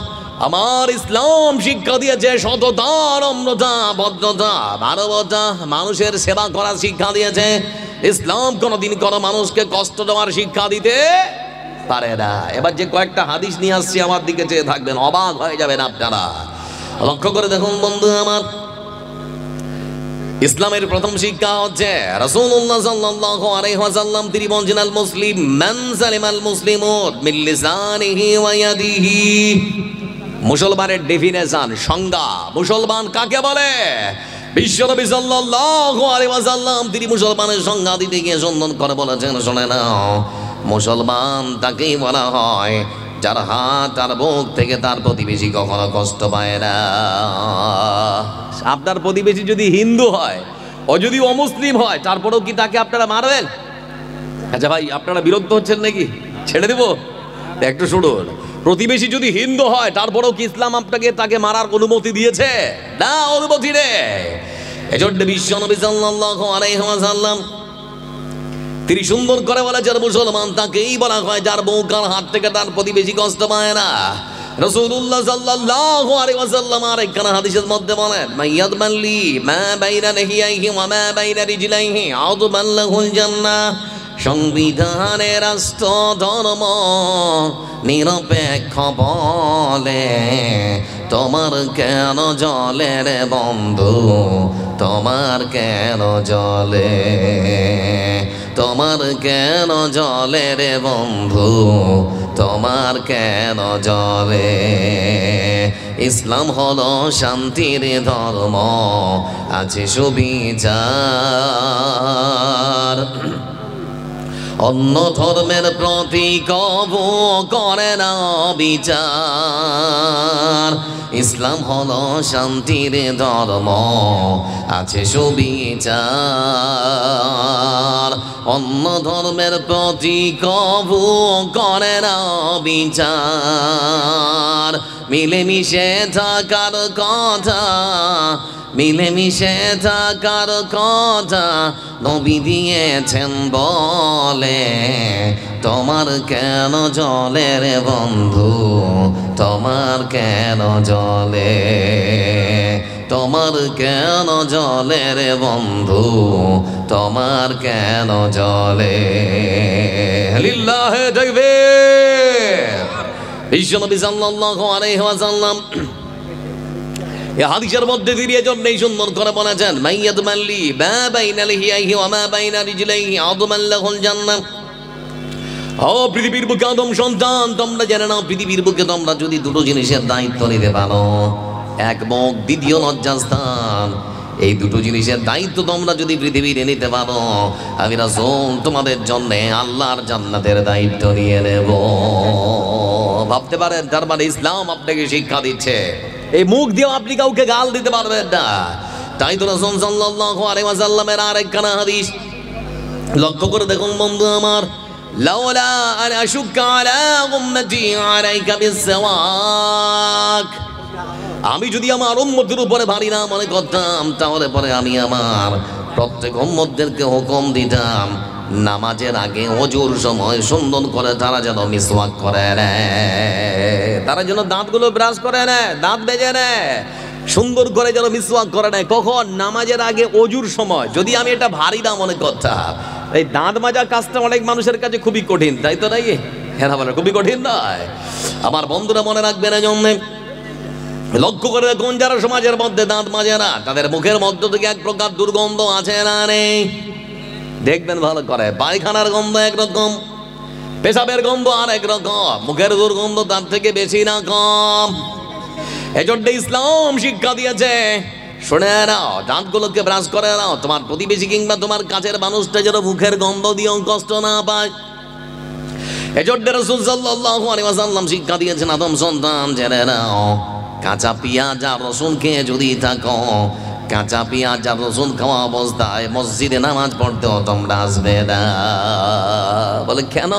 আমার ইসলাম শিক্ষা দিয়েছে সততা, নম্রতা, ভদ্রতা, মানবতা, মানুষের সেবা করার শিক্ষা দিয়েছে। ইসলাম কোনোদিন কোনো মানুষকে কষ্ট দেওয়ার শিক্ষা দিতে পারে না। এবার যে কয়েকটা হাদিস নিয়ে আসছি, আমার দিকে চেয়ে থাকবেন, অবাক হয়ে যাবেন আপনারা। লক্ষ্য করে দেখুন বন্ধু আমার, ইসলামের প্রথম শিক্ষা হচ্ছে, রাসূলুল্লাহ সাল্লাল্লাহু আলাইহি ওয়াসাল্লাম তিনি বলেছেন, আল মুসলিম মান সালিমাল মুসলিমুন মিন লিসানিহি ওয়া ইয়াদিহি। মুসলমানের ডেফিনেশন, সংজ্ঞা, মুসলমান কাকে বলে? বিশ্বনবী সাল্লাল্লাহু আলাইহি ওয়াসাল্লাম তিনি মুসলমানের সংজ্ঞা দিতে গিয়ে সুন্দর করে বলেছেন, শুনে নাও, মুসলমান তাকেই বলা হয় যার হাত আর বুক থেকে তার প্রতিবেশী কখনো কষ্ট পায় না। আপনার প্রতিবেশী যদি হিন্দু হয়, ও যদি অমুসলিম হয়, তারপরেও কি তাকে আপনারা মারবেন? আচ্ছা ভাই, আপনারা বিরক্ত হচ্ছেন নাকি? ছেড়ে দেব? একটু শুনুন, প্রতিবেশী যদি হিন্দু হয়, তারপরেও কি ইসলাম আপনাকে তাকে মারার অনুমতি দিয়েছে? না, অনুমতি নেই। এজন্য বিশ্বনবী সাল্লাল্লাহু আলাইহি ওয়াসাল্লাম তিনি সুন্দর করে বলেছেন, মুসলমান তাকেই বলা হয় যার বুক আর হাত থেকে তার প্রতিবেশী কষ্ট পায় না। রাসূলুল্লাহ সাল্লাল্লাহু আলাইহি ওয়াসাল্লাম আরেকখানা হাদিসের মধ্যে বলেন, মাইয়াদ মাল্লি মা বাইনা নাহিয়াইহি ওয়া মা বাইনা রিজলাইহি আযমান লাহুল জান্নাহ। সংবিধানের রাষ্ট্র ধর্ম নিরপেক্ষ বলে, তোমার কেন জলে রে বন্ধু, তোমার কেন জলে, তোমার কেন জলে রে বন্ধু, তোমার কেন জলে। ইসলাম হলো শান্তির ধর্ম, আছে সুবিচার, অন্য ধর্মের প্রতি কবু করে না বিচার। ইসলাম হলো শান্তির ধর্ম, আছে সুবিচার, অন্য ধর্মের প্রতি কবু করে না বিচার। মিলেমিশে থাকার কথা, মিলেমিশে থাকার কথা নবী দিয়েছেন বলে, তোমার কেন জলে রে বন্ধু, তোমার কেন জলে, তোমার কেন জলে রে বন্ধু, তোমার কেন জলে। লিল্লাহে তাকবীর। বিশ্বনবী সাল্লাল্লাহু আলাইহি ওয়াসাল্লাম এই হাদিসের মধ্যে দিয়ে এজন্যই সুন্দর করে বলেছেন, মাইয়াদ মাল্লি মা বাইনা লিহিয়াইহি ওয়া মা বাইনা রিজলাইহি আযমান লাহুল জান্নাহ। ও পৃথিবীর বুকে আদম সন্তান, তোমরা জেনে নাও, পৃথিবীর বুকে তোমরা যদি দুটো জিনিসের দায়িত্ব নিতে পারো, এক মুখ, দ্বিতীয় লজ্জাস্থান, এই দুটো জিনিসের দায়িত্ব তোমরা যদি পৃথিবীতে নিতে পারো, আমি রাসূল তোমাদের জন্য আল্লাহর জান্নাতের দায়িত্ব নিয়ে নেব। ভাবতে পারেন, তার মানে ইসলাম আপনাকে শিক্ষা দিচ্ছে এই মুখ দিয়ে আপনি কাউকে গাল দিতে পারবেন না। তাই তো রাসূল সাল্লাল্লাহু আলাইহি ওয়াসাল্লামের আরেকখানা হাদিস লক্ষ্য করে দেখুন বন্ধু আমার, লাউলা আন আশুক্কা আলা উম্মতি আলাইকা বিসওয়াক, আমি যদি আমার উম্মতের উপরে ভারী না মনে করতাম, তাহলে পরে আমি আমার প্রত্যেক উম্মতদেরকে হুকুম দিতাম নামাজের আগে ওযুর সময় সুন্দর করে তারা যেন মিসওয়াক করে নেয়, তারা যেন দাঁতগুলো ব্রাশ করে নেয়, দাঁত বেজে নেয়, সুন্দর করে যেন মিসওয়াক করে নেয়। কখন? নামাজের আগে ওযুর সময়। যদি আমি এটা ভারী না মনে করতাম, এই দাঁত মাজা কাজটা অনেক মানুষের কাছে খুবই কঠিন, তাই তো নাকি? হ্যাঁ বলে খুবই কঠিন নয়? আমার বন্ধুরা মনে রাখবেন, এই জন্যে লক্ষ্য করে দেখুন, যারা সমাজের মধ্যে দাঁত মাজে না, তাদের মুখের মধ্য থেকে এক প্রকার দুর্গন্ধ আছে না নেই? দেখবেন ভালো করে, পায়খানার গন্ধ একরকম, পেশাবের গন্ধ আর একরকম, মুখের দুর্গন্ধ তার থেকে বেশি না কম। এজন্য ইসলাম শিক্ষা দিয়েছে, শুনে নাও, দাঁতগুলোকে ব্রাশ করে নাও, তোমার প্রতিবেশী কিংবা তোমার কাছের মানুষটা যেন মুখের গন্ধ দিয়েও কষ্ট না পায়। এজন্য রাসূল সাল্লাল্লাহু আলাইহি ওয়াসাল্লাম শিক্ষা দিয়েছেন, আদম সন্তান জেনে নাও, কাঁচা পেঁয়াজ আর রসুন খেয়ে যদি থাকো, কাঁচা পেঁয়াজ আর রসুন খাওয়া অবস্থায় মসজিদে নামাজ পড়তেও তোমরা আসবে না। বলে কেন?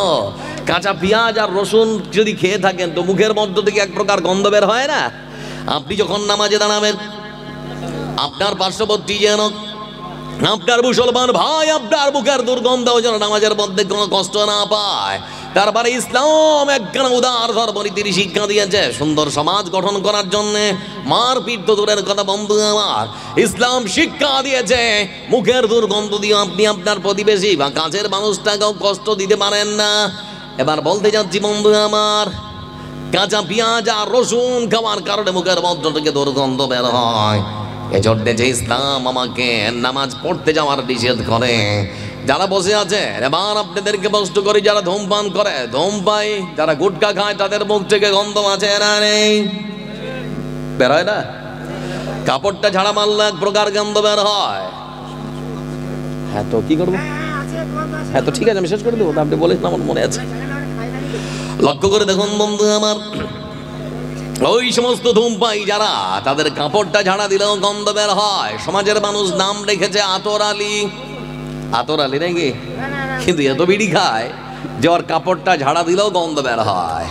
কাঁচা পেঁয়াজ আর রসুন যদি খেয়ে থাকেন তো মুখের মধ্য থেকে এক প্রকার গন্ধ বের হয় না? আপনি যখন নামাজে দাঁড়াবেন, আপনার পার্শ্ববর্তী যেন আপনার মুসলমান ভাই আপনার মুখের দুর্গন্ধ যেন নামাজের মধ্যে কোনো কষ্ট না পায়। তারপরে ইসলাম একখানা উদার ধর্মনীতির শিক্ষা দিয়েছে সুন্দর সমাজ গঠন করার জন্য। মারপিট তো দূরের কথা বন্ধু আমার, ইসলাম শিক্ষা দিয়েছে মুখের দুর্গন্ধ দিয়ে আপনি আপনার প্রতিবেশী বা কাছের মানুষটাকেও কষ্ট দিতে পারেন না। এবার বলতে যাচ্ছি বন্ধু আমার, কাঁচা পেঁয়াজ আর রসুন খাওয়ার কারণে মুখের মধ্য থেকে দুর্গন্ধ বের হয়। এজন্য যে ইসলাম আমাকে নামাজ পড়তে যাওয়ার নিষেধ করে। যারা বসে আছে, এবার আপনাদেরকে প্রশ্ন করি, যারা ধূমপান করে, ধূমপাই, যারা গুটখা খায়, তাদের মুখ থেকে গন্ধ আছে না নেই? বের হয় না? কাপড়টা ঝাড়া মারলে এক প্রকার গন্ধ বের হয়। হ্যাঁ তো কি করবো? হ্যাঁ তো ঠিক আছে, আমি শেষ করে দেবো, আপনি বলেন, আমার মনে আছে। লক্ষ্য করে দেখুন বন্ধু আমার, ওই সমস্ত ধূমপাই যারা, তাদের কাপড়টা ঝাড়া দিলেও গন্ধ বের হয়। সমাজের মানুষ নাম রেখেছে আতর আলী, আতর আলী নাকি? কিন্তু এত বিড়ি খায় যে ওর কাপড়টা ঝাড়া দিলেও গন্ধ বের হয়।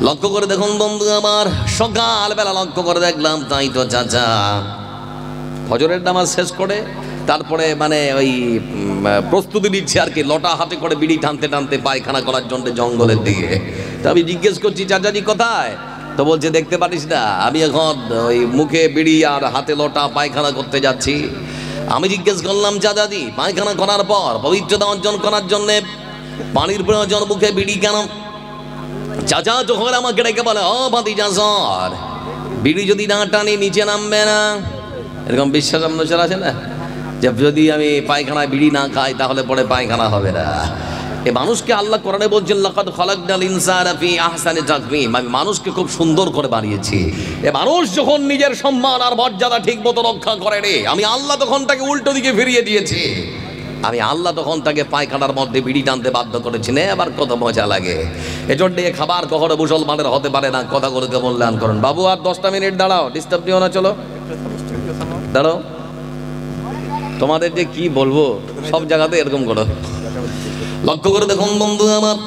লক্ষ্য করে দেখুন বন্ধু আমার, সকালবেলা লক্ষ্য করে দেখলাম, তাই তো চাচা ফজরের নামাজ শেষ করে তারপরে মানে ওই প্রস্তুতি নিচ্ছে আর কি, লটা হাতে করে বিড়ি টানতে টানতে পায়খানা করার জন্য জঙ্গলের দিকে। তা আমি জিজ্ঞেস করছি, চাচাজি কোথায়? তো বলছে, দেখতে পারিস না আমি এখন ওই মুখে বিড়ি আর হাতে লটা পায়খানা করতে যাচ্ছি। আমি জিজ্ঞেস করলাম, চাচাজি পায়খানা করার পর পবিত্রতা অর্জন করার জন্য পানির প্রয়োজন, মুখে বিড়ি কেন? চাচা যখন আমাকে ডেকে বলে, ও ভাতিজা সর, বিড়ি যদি না টানি নিচে নামবে না। এরকম বিশ্বাস মানুষের আছে না, যে যদি আমি পায়খানায় বিড়ি না খাই তাহলে পরে পায়খানা হবে না। এই মানুষকে আল্লাহ কোরআনে বলছেন, লাকাদ খালাকনাল ইনসানা ফি আহসানি তাকওয়িম, আমি মানুষকে খুব সুন্দর করে বানিয়েছি। এ মানুষ যখন নিজের সম্মান আর মর্যাদা ঠিক মতো রক্ষা করে রে, আমি আল্লাহ তখন তাকে উল্টো দিকে ফিরিয়ে দিয়েছি। আমি আল্লাহ তখন তাকে পায়খানার মধ্যে বিড়ি টানতে বাধ্য করেছি। না আবার কত মজা লাগে। এজন্য খাবার কখনো মুসলমানের হতে পারে না। কথাগুলোকে মূল্যায়ন করুন। বাবু আর 10টা মিনিট দাঁড়াও, ডিস্টার্ব দিও না, চলো দাঁড়াও। তোমাদের যে কি বলবো, সব জায়গাতে এরকম করো। লক্ষ্য করে দেখুন বন্ধু আমার,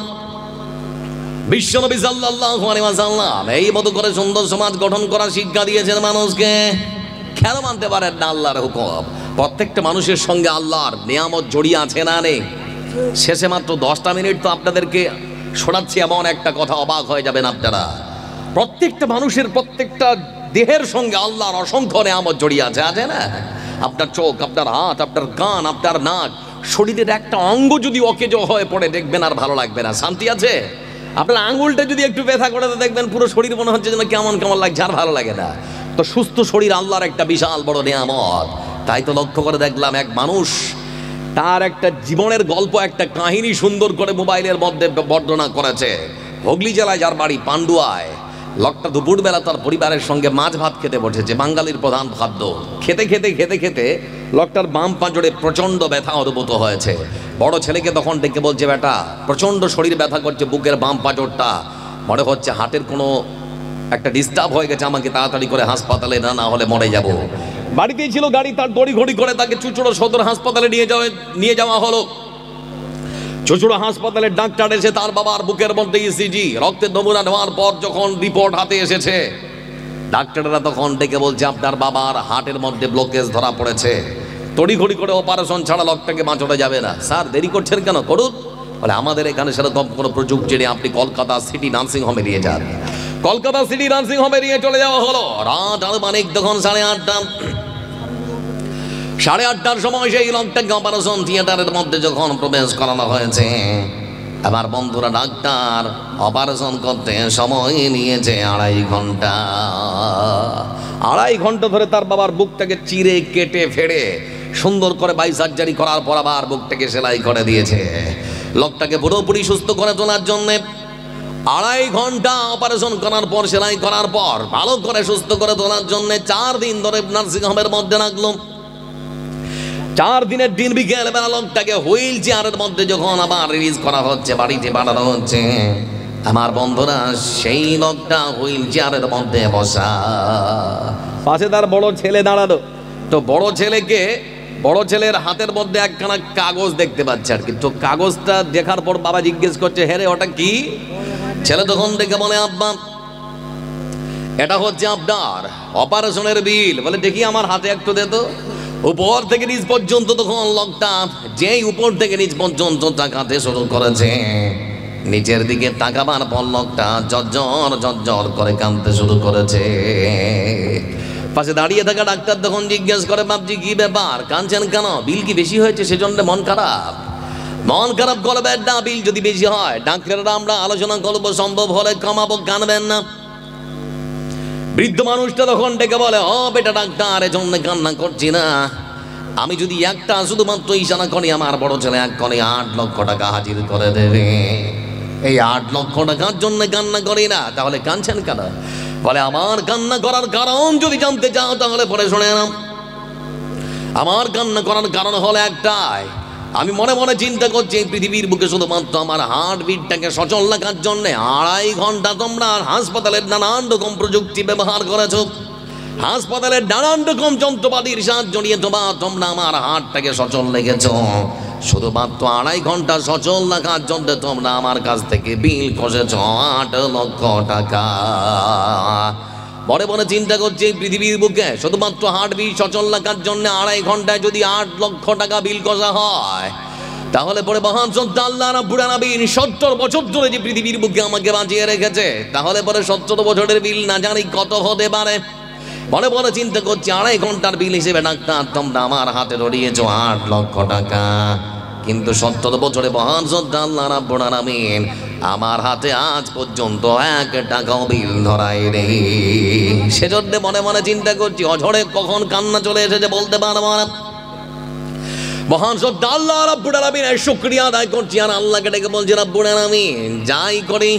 বিশ্বনবী সাল্লাল্লাহু আলাইহি ওয়াসাল্লাম এই মতো করে সুন্দর সমাজ গঠন করার শিক্ষা দিয়েছেন মানুষকে। কেন মানতে পারেন না আল্লাহর হুকুম? প্রত্যেকটা মানুষের সঙ্গে আল্লাহর নিয়ামত জড়িয়ে আছে না নেই? শেষে মাত্র 10টা মিনিট তো আপনাদেরকে শোনাচ্ছি, এমন একটা কথা অবাক হয়ে যাবেন আপনারা। প্রত্যেকটা মানুষের প্রত্যেকটা দেহের সঙ্গে আল্লাহর অসংখ্য নিয়ামত জড়িয়ে আছে, আছে না? আপনার চোখ, আপনার হাত, আপনার কান, আপনার নাক, শরীরের একটা অঙ্গ যদি অকেজ হয়ে পড়ে দেখবেন আর ভালো লাগবে না। শান্তি আছে? আপনার আঙুলটা যদি একটু ব্যথা করে দেখবেন পুরো শরীর মনে হচ্ছে যেন কেমন কেমন লাগছে, আর ভালো লাগে না। তো সুস্থ শরীর আল্লাহর একটা বিশাল বড় নিয়ামত। তাই তো লক্ষ্য করে দেখলাম, এক মানুষ তার একটা জীবনের গল্প, একটা কাহিনী সুন্দর করে মোবাইলের মধ্যে বর্ণনা করেছে। হুগলি জেলায় যার বাড়ি, পান্ডুয়ায়, লোকটা দুপুরবেলা তার পরিবারের সঙ্গে মাছ ভাত খেতে বসেছে, বাঙালির প্রধান খাদ্য। খেতে খেতে খেতে খেতে লোকটার বাম পাঁজরে প্রচণ্ড ব্যথা অনুভূত হয়েছে। বড় ছেলেকে তখন ডেকে বলছে, বেটা প্রচণ্ড শরীর ব্যথা করছে, বুকের বাম পাঁজরটা, মনে হচ্ছে হার্টের কোনো একটা ডিস্টার্ব হয়ে গেছে, আমাকে তাড়াতাড়ি করে হাসপাতালে না হলে মরে যাব। বাড়িতেই ছিল গাড়ি, তার তড়িঘড়ি করে তাকে চুঁচুড়া সদর হাসপাতালে নিয়ে যাওয়া হলো। চুঁচুড়া হাসপাতালের ডাক্তার এসে তার বাবার বুকের মধ্যে ইসিজি রক্তের নমুনা নেওয়ার পর যখন রিপোর্ট হাতে এসেছে, ডাক্তাররা তখন ডেকে বলছে, আপনার বাবার হার্টের মধ্যে ব্লকেজ ধরা পড়েছে, তড়িঘড়ি করে অপারেশন ছাড়া লোকটাকে বাঁচানো যাবে না। স্যার দেরি করছেন কেন, করুন। বলে আমাদের এখানে সেরকম কোনো প্রযুক্তি নেই, আপনি কলকাতা সিটি নার্সিং হোমে নিয়ে যান। কলকাতা সিটি নার্সিং হোমে নিয়ে চলে যাওয়া হলো। রাত আনুমানিক তখন 8:30টার সময় সেই লোকটাকে অপারেশন থিয়েটারের মধ্যে যখন প্রবেশ করানো হয়েছে, আমার বন্ধুরা ডাক্তার অপারেশন করতে সময় নিয়েছে 2.5 ঘন্টা। 2.5 ঘন্টা ধরে তার বাবার বুকটাকে চিরে কেটে ফেড়ে সুন্দর করে সার্জারি করার পর আবার বুকটাকে সেলাই করে দিয়েছে। লোকটাকে পুরোপুরি সুস্থ করে তোলার জন্যে 2.5 ঘন্টা অপারেশন করার পর, সেলাই করার পর ভালো করে সুস্থ করে তোলার জন্য 4 দিন ধরে নার্সিং হোমের মধ্যে রাখলো। 4 দিনের দিন বিকেল বেলা লোকটাকে হুইল চেয়ারের মধ্যে যখন আবার রিলিজ করা হচ্ছে, বাড়িতে পাঠানো হচ্ছে, আমার বন্ধুরা সেই লোকটা হুইল চেয়ারের মধ্যে বসা, পাশে তার বড় ছেলে দাঁড়ালো। তো বড় ছেলের হাতের মধ্যে একখানা কাগজ দেখতে পাচ্ছে আর কি। তো কাগজটা দেখার পর বাবা জিজ্ঞেস করছে, হ্যাঁ রে ওটা কি? ছেলে তখন দেখে বলে, আব্বা এটা হচ্ছে আপনার অপারেশনের বিল। বলে দেখি আমার হাতে একটু দে তো। উপর থেকে নিচ পর্যন্ত তখন লোকটা যেই উপর থেকে নিচ পর্যন্ত তাকাতে শুরু করেছে, নিচের দিকে তাকাবার পর লোকটা ঝরঝর করে কাঁদতে শুরু করেছে। পাশে দাঁড়িয়ে থাকা ডাক্তার তখন জিজ্ঞেস করে, বাপজি কি ব্যাপার, কাঁদছেন কেন? বিল কি বেশি হয়েছে সেজন্য মন খারাপ? মন খারাপ করবেন না, বিল যদি বেশি হয় ডাক্তাররা আমরা আলোচনা করবো, সম্ভব হলে কমাবো, কাঁদবেন না। বৃদ্ধ মানুষটা তখন ডেকে বলে, ও বেটা ডাক্তার, এজন্য কান্না করছি না, আমি যদি একটা শুধুমাত্র ইশারা করি, আমার বড় ছেলে এক করে 8 লক্ষ টাকা হাজির করে দেবে। এই 8 লক্ষ টাকার জন্য কান্না করি না, তাহলে কাঁদছেন কেন? বলে আমার কান্না করার কারণ যদি জানতে চাও তাহলে পরে শুনে নাও। আমার কান্না করার কারণ হলো একটাই, আমি মনে মনে চিন্তা করছি এই পৃথিবীর বুকে শুধুমাত্র আমার হার্টবিটটাকে সচল রাখার জন্য 2.5 ঘন্টা তোমরা হাসপাতালের নানান রকম প্রযুক্তি ব্যবহার করেছো, হাসপাতালের নানান রকম যন্ত্রপাতির সাহায্য নিয়ে তোমরা আমার হার্টটাকে সচল রেখেছো। শুধুমাত্র 2.5 ঘন্টা সচল রাখার জন্য তোমরা আমার কাছ থেকে বিল কষেছ 8 লক্ষ টাকা। মনে চিন্তা করছে এই পৃথিবীর বুকে শুধুমাত্র হার্টবিট সচল রাখার জন্য 2.5 ঘন্টায় যদি 8 লক্ষ টাকা বিল কষা হয়, তাহলে পরে মহান সত্তা আল্লাহ রাব্বুল আলামিন 70 বছর ধরে যে পৃথিবীর বুকে আমাকে বাঁচিয়ে রেখেছে, তাহলে পরে 70 বছরের বিল না জানি কত হতে পারে। মনে চিন্তা করছি 2.5 ঘন্টার বিল হিসেবে ডাক্তার তোমরা আমার হাতে ধরিয়েছো 8 লক্ষ টাকা, কিন্তু 70 বছরে মহান সত্তা আল্লাহ রাব্বুল আলামিন আমার হাতে আজ পর্যন্ত 1 টাকাও বিল ধরাই নেই। সেজন্য মনে চিন্তা করছি অঝরে কখন কান্না চলে এসেছে বলতে পারবো না। মহান সত্তা আল্লাহ রাব্বুল আলামিনের শুকরিয়া আদায় করছি, আর আল্লাহকে ডেকে বলছি, রাব্বুল আলামিন যাই করি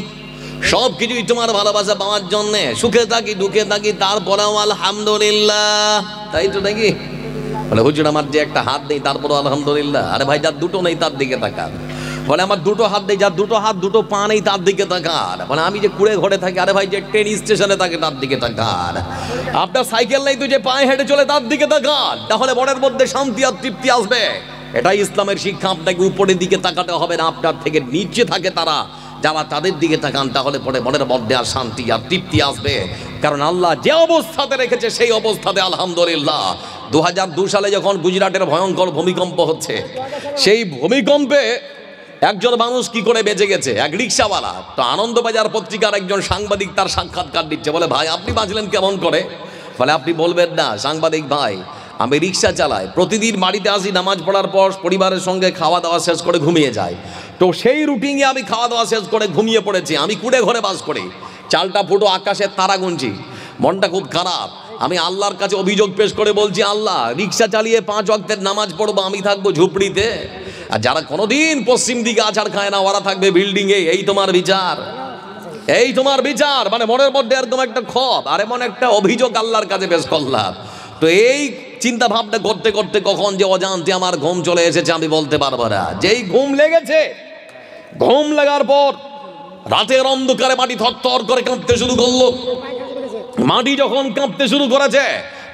সব কিছুই তোমার ভালোবাসা পাওয়ার জন্য, সুখে থাকি দুঃখে থাকি তারপরেও আলহামদুলিল্লাহ। তাই তো নাকি? বলে হুজুর আমার যে একটা হাত নেই তারপরেও আলহামদুলিল্লাহ। আরে ভাই যার দুটো নেই তার দিকে তাকান। বলে আমার দুটো হাত নেই, যার দুটো হাত দুটো পা নেই তার দিকে তাকান। বলে আমি যে কুড়ে ঘরে থাকি, আরে ভাই যে ট্রেন স্টেশনে থাকে তার দিকে তাকান। আপনার সাইকেল নেই তো যে পায়ে হেঁটে চলে তার দিকে তাকান, তাহলে মনের মধ্যে শান্তি আর তৃপ্তি আসবে। এটাই ইসলামের শিক্ষা। আপনাকে উপরের দিকে তাকাতে হবে না, আপনার থেকে নিচে থাকে তারা, যারা তাদের দিকে তাকান তাহলে পরে মনের মধ্যে আর শান্তি আর তৃপ্তি আসবে। কারণ আল্লাহ যে অবস্থাতে রেখেছে সেই অবস্থাতে আলহামদুলিল্লাহ। 2002 সালে যখন গুজরাটের ভয়ঙ্কর ভূমিকম্প হচ্ছে, সেই ভূমিকম্পে একজন মানুষ কি করে বেঁচে গেছে, এক রিক্সাওয়ালা। তো আনন্দবাজার পত্রিকার একজন সাংবাদিক তার সাক্ষাৎকার দিচ্ছে। বলে ভাই আপনি বাঁচলেন কেমন করে? বলে আপনি বলবেন না সাংবাদিক ভাই, আমি রিক্সা চালাই, প্রতিদিন বাড়িতে আসি, নামাজ পড়ার পর পরিবারের সঙ্গে খাওয়া দাওয়া শেষ করে ঘুমিয়ে যাই। তো সেই রুটিনে আমি খাওয়া দাওয়া শেষ করে ঘুমিয়ে পড়েছি। আমি কুড়ে ঘরে বাস করি, চালটা ফুটো আকাশের তারা গুনছি, মনটা খুব খারাপ। আমি আল্লাহর কাছে অভিযোগ পেশ করে বলছি, আল্লাহ রিক্সা চালিয়ে 5 ওয়াক্তের নামাজ পড়বো, আমি থাকবো ঝুপড়িতে, আর যারা কোনোদিন পশ্চিম দিকে আছাড় খায় না ওরা থাকবে বিল্ডিংয়ে, এই তোমার বিচার? এই তোমার বিচার, মানে মনের মধ্যে একদম একটা ক্ষোভ আর এমন একটা অভিযোগ আল্লাহর কাছে পেশ করলাম। তো এই চিন্তা ভাবনা করতে করতে কখন যে অজান্তে আমার ঘুম চলে এসেছে আমি বলতে পারবো না। যেই ঘুম লেগেছে, ঘুম লাগার পর রাতের অন্ধকারে মাটি থরথর করে কাঁপতে শুরু করলো। মাটি যখন কাঁপতে শুরু করেছে,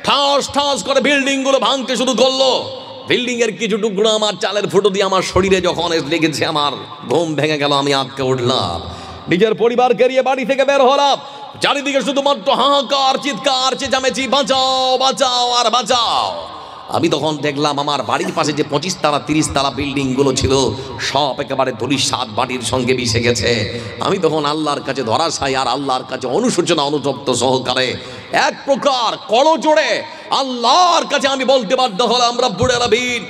ঠাস ঠাস করে বিল্ডিং গুলো ভাঙতে শুরু করলো। বিল্ডিং এর কিছু টুকরো আমার চালের ফুটো দিয়ে আমার শরীরে যখন লেগেছে, আমার ঘুম ভেঙে গেল। আমি আটকে উঠলাম, নিজের পরিবারকে নিয়ে বাড়ি থেকে বের হলাম। চারিদিকে শুধুমাত্র হাহাকার, চিৎকার, চেঁচামেচি, বাঁচাও বাঁচাও আর বাঁচাও। আমি তখন দেখলাম আমার বাড়ির পাশে যে 25 তালা 30 তালা বিল্ডিং গুলো ছিল সব একেবারে ধূলিসাৎ মাটির সঙ্গে মিশে গেছে। আমি তখন আল্লাহর কাছে ধরাশায়ী আর আল্লাহর কাছে অনুশোচনা অনুতপ্ত সহকারে এক প্রকার করজোড়ে আল্লাহর কাছে আমি বলতে বাধ্য হলাম, রব্বুল আলামিন,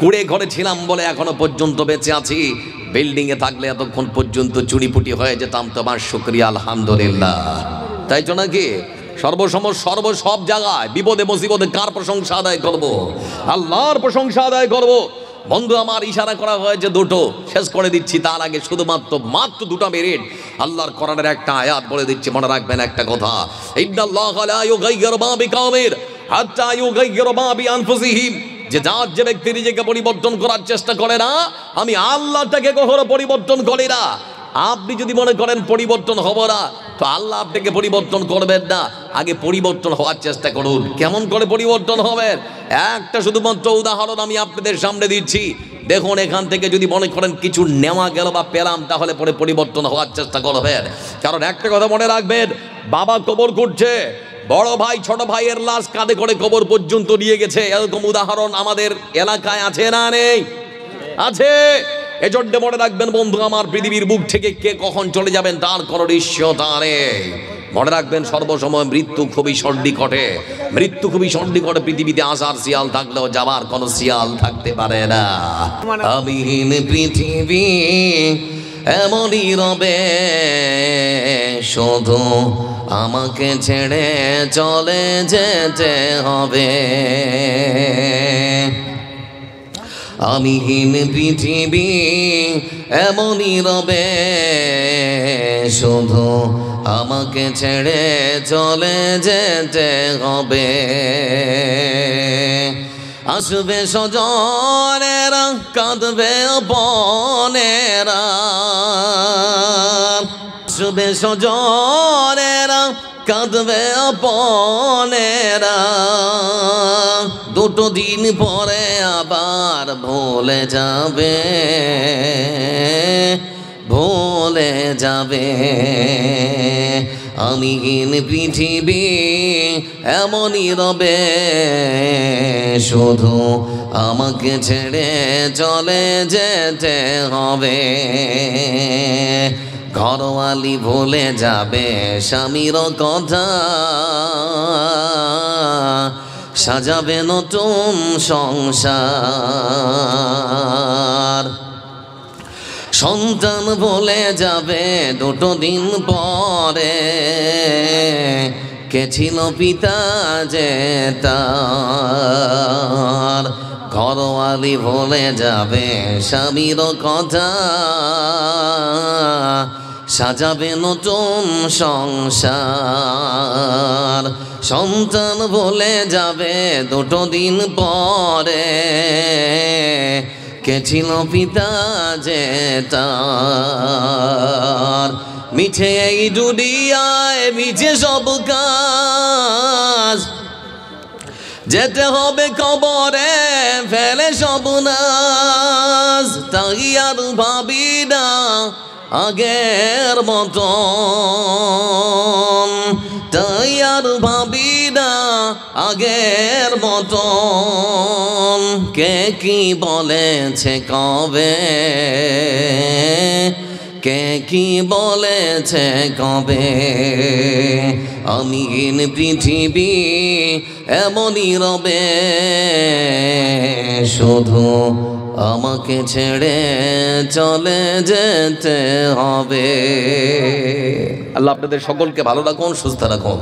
কুড়ে ঘরে ছিলাম বলে এখনো পর্যন্ত বেঁচে আছি। বিল্ডিং এ থাকলে এতক্ষণ পর্যন্ত চুরিপুটি হয়ে যেতাম, তোমার শুকরিয়া আলহামদুলিল্লাহ। তাই তো নাকি? সব জায়গায় বিপদে মুসিবতে কার প্রশংসা আদায় করব? আল্লাহর প্রশংসা আদায় করব। বন্ধু আমার, ইশারা করা হয়েছে দুটো, শেষ করে দিচ্ছি। তার আগে মাত্র 2 মিনিট আল্লাহর কোরআনের একটা আয়াত বলে দিচ্ছি, মনে রাখবেন একটা কথা। ইন্নাল্লাহা লা ইউগাইয়িরু মা বিকাওমিন হাত্তা ইউগাইয়িরু মা বিআনফুসিহিম। যে ব্যক্তি নিজেকে পরিবর্তন করার চেষ্টা করে না, আমি আল্লাহ তাকে কখনো পরিবর্তন করি না। আপনি যদি মনে করেন পরিবর্তন হব না, তো আল্লাহ আপনাকে পরিবর্তন করবেন না। আগে পরিবর্তন হওয়ার চেষ্টা করুন। কেমন করে পরিবর্তন হবেন? একটা শুধুমাত্র উদাহরণ আমি আপনাদের সামনে দিচ্ছি। দেখুন, এখান থেকে যদি মনে করেন কিছু নেওয়া গেল বা পেলাম, তাহলে পরে পরিবর্তন হওয়ার চেষ্টা করবেন। কারণ একটা কথা মনে রাখবেন, বাবা কবর করছে, বড় ভাই ছোট ভাইয়ের লাশ কাঁধে করে কবর পর্যন্ত নিয়ে গেছে। এরকম উদাহরণ আমাদের এলাকায় আছে না নেই? আছে। এজন্য মনে রাখবেন বন্ধু আমার, পৃথিবীর বুক থেকে কে কখন চলে যাবেন তার কোনো নিশ্চয়তা নেই। মনে রাখবেন, সর্বসময় মৃত্যু খুবই সন্নিকটে। পৃথিবীতে আসার শিয়াল থাকলেও যাবার কোনো শিয়াল থাকতে পারে না। আমিহীন পৃথিবী এমনই রবে, শুধু আমাকে ছেড়ে চলে যেতে হবে। আমিহীন পৃথিবী এমনই রবে, শুধু আমাকে ছেড়ে চলে যেতে হবে। আসবে স্বজনেরা, কাঁদবে আপনেরা। আসবে স্বজনেরা, কাঁদবে আপনেরা। 2 দিন পরে আবার ভুলে যাবে। আমিহীন পৃথিবী এমনই রবে, শুধু আমাকে ছেড়ে চলে যেতে হবে। ঘরওয়ালি ভুলে যাবে স্বামীর কথা, সাজাবে নতুন সংসার। সন্তান বলে যাবে 2 দিন পরে, কে ছিল পিতা যে তার। ঘরওয়ালি ভুলে যাবে স্বামীর কথা, সাজাবে নতুন সংসার। সন্তান বলে যাবে 2 দিন পরে, কে ছিল পিতা যে তার। মিছে এই দুনিয়ায় মিছে সব কাজ, যেতে হবে কবরে ফেলে সব নাজ। তাই আর ভাবি না আগের মতন, তাই আর ভাবি না আগের মতন। কে কি বলেছে কবে, কে কি বলেছে কবে। আমিহীন পৃথিবী এমনই রবে, শুধু আমাকে ছেড়ে চলে যেতে হবে। আল্লাহ আপনাদের সকলকে ভালো রাখুন, সুস্থ রাখুন।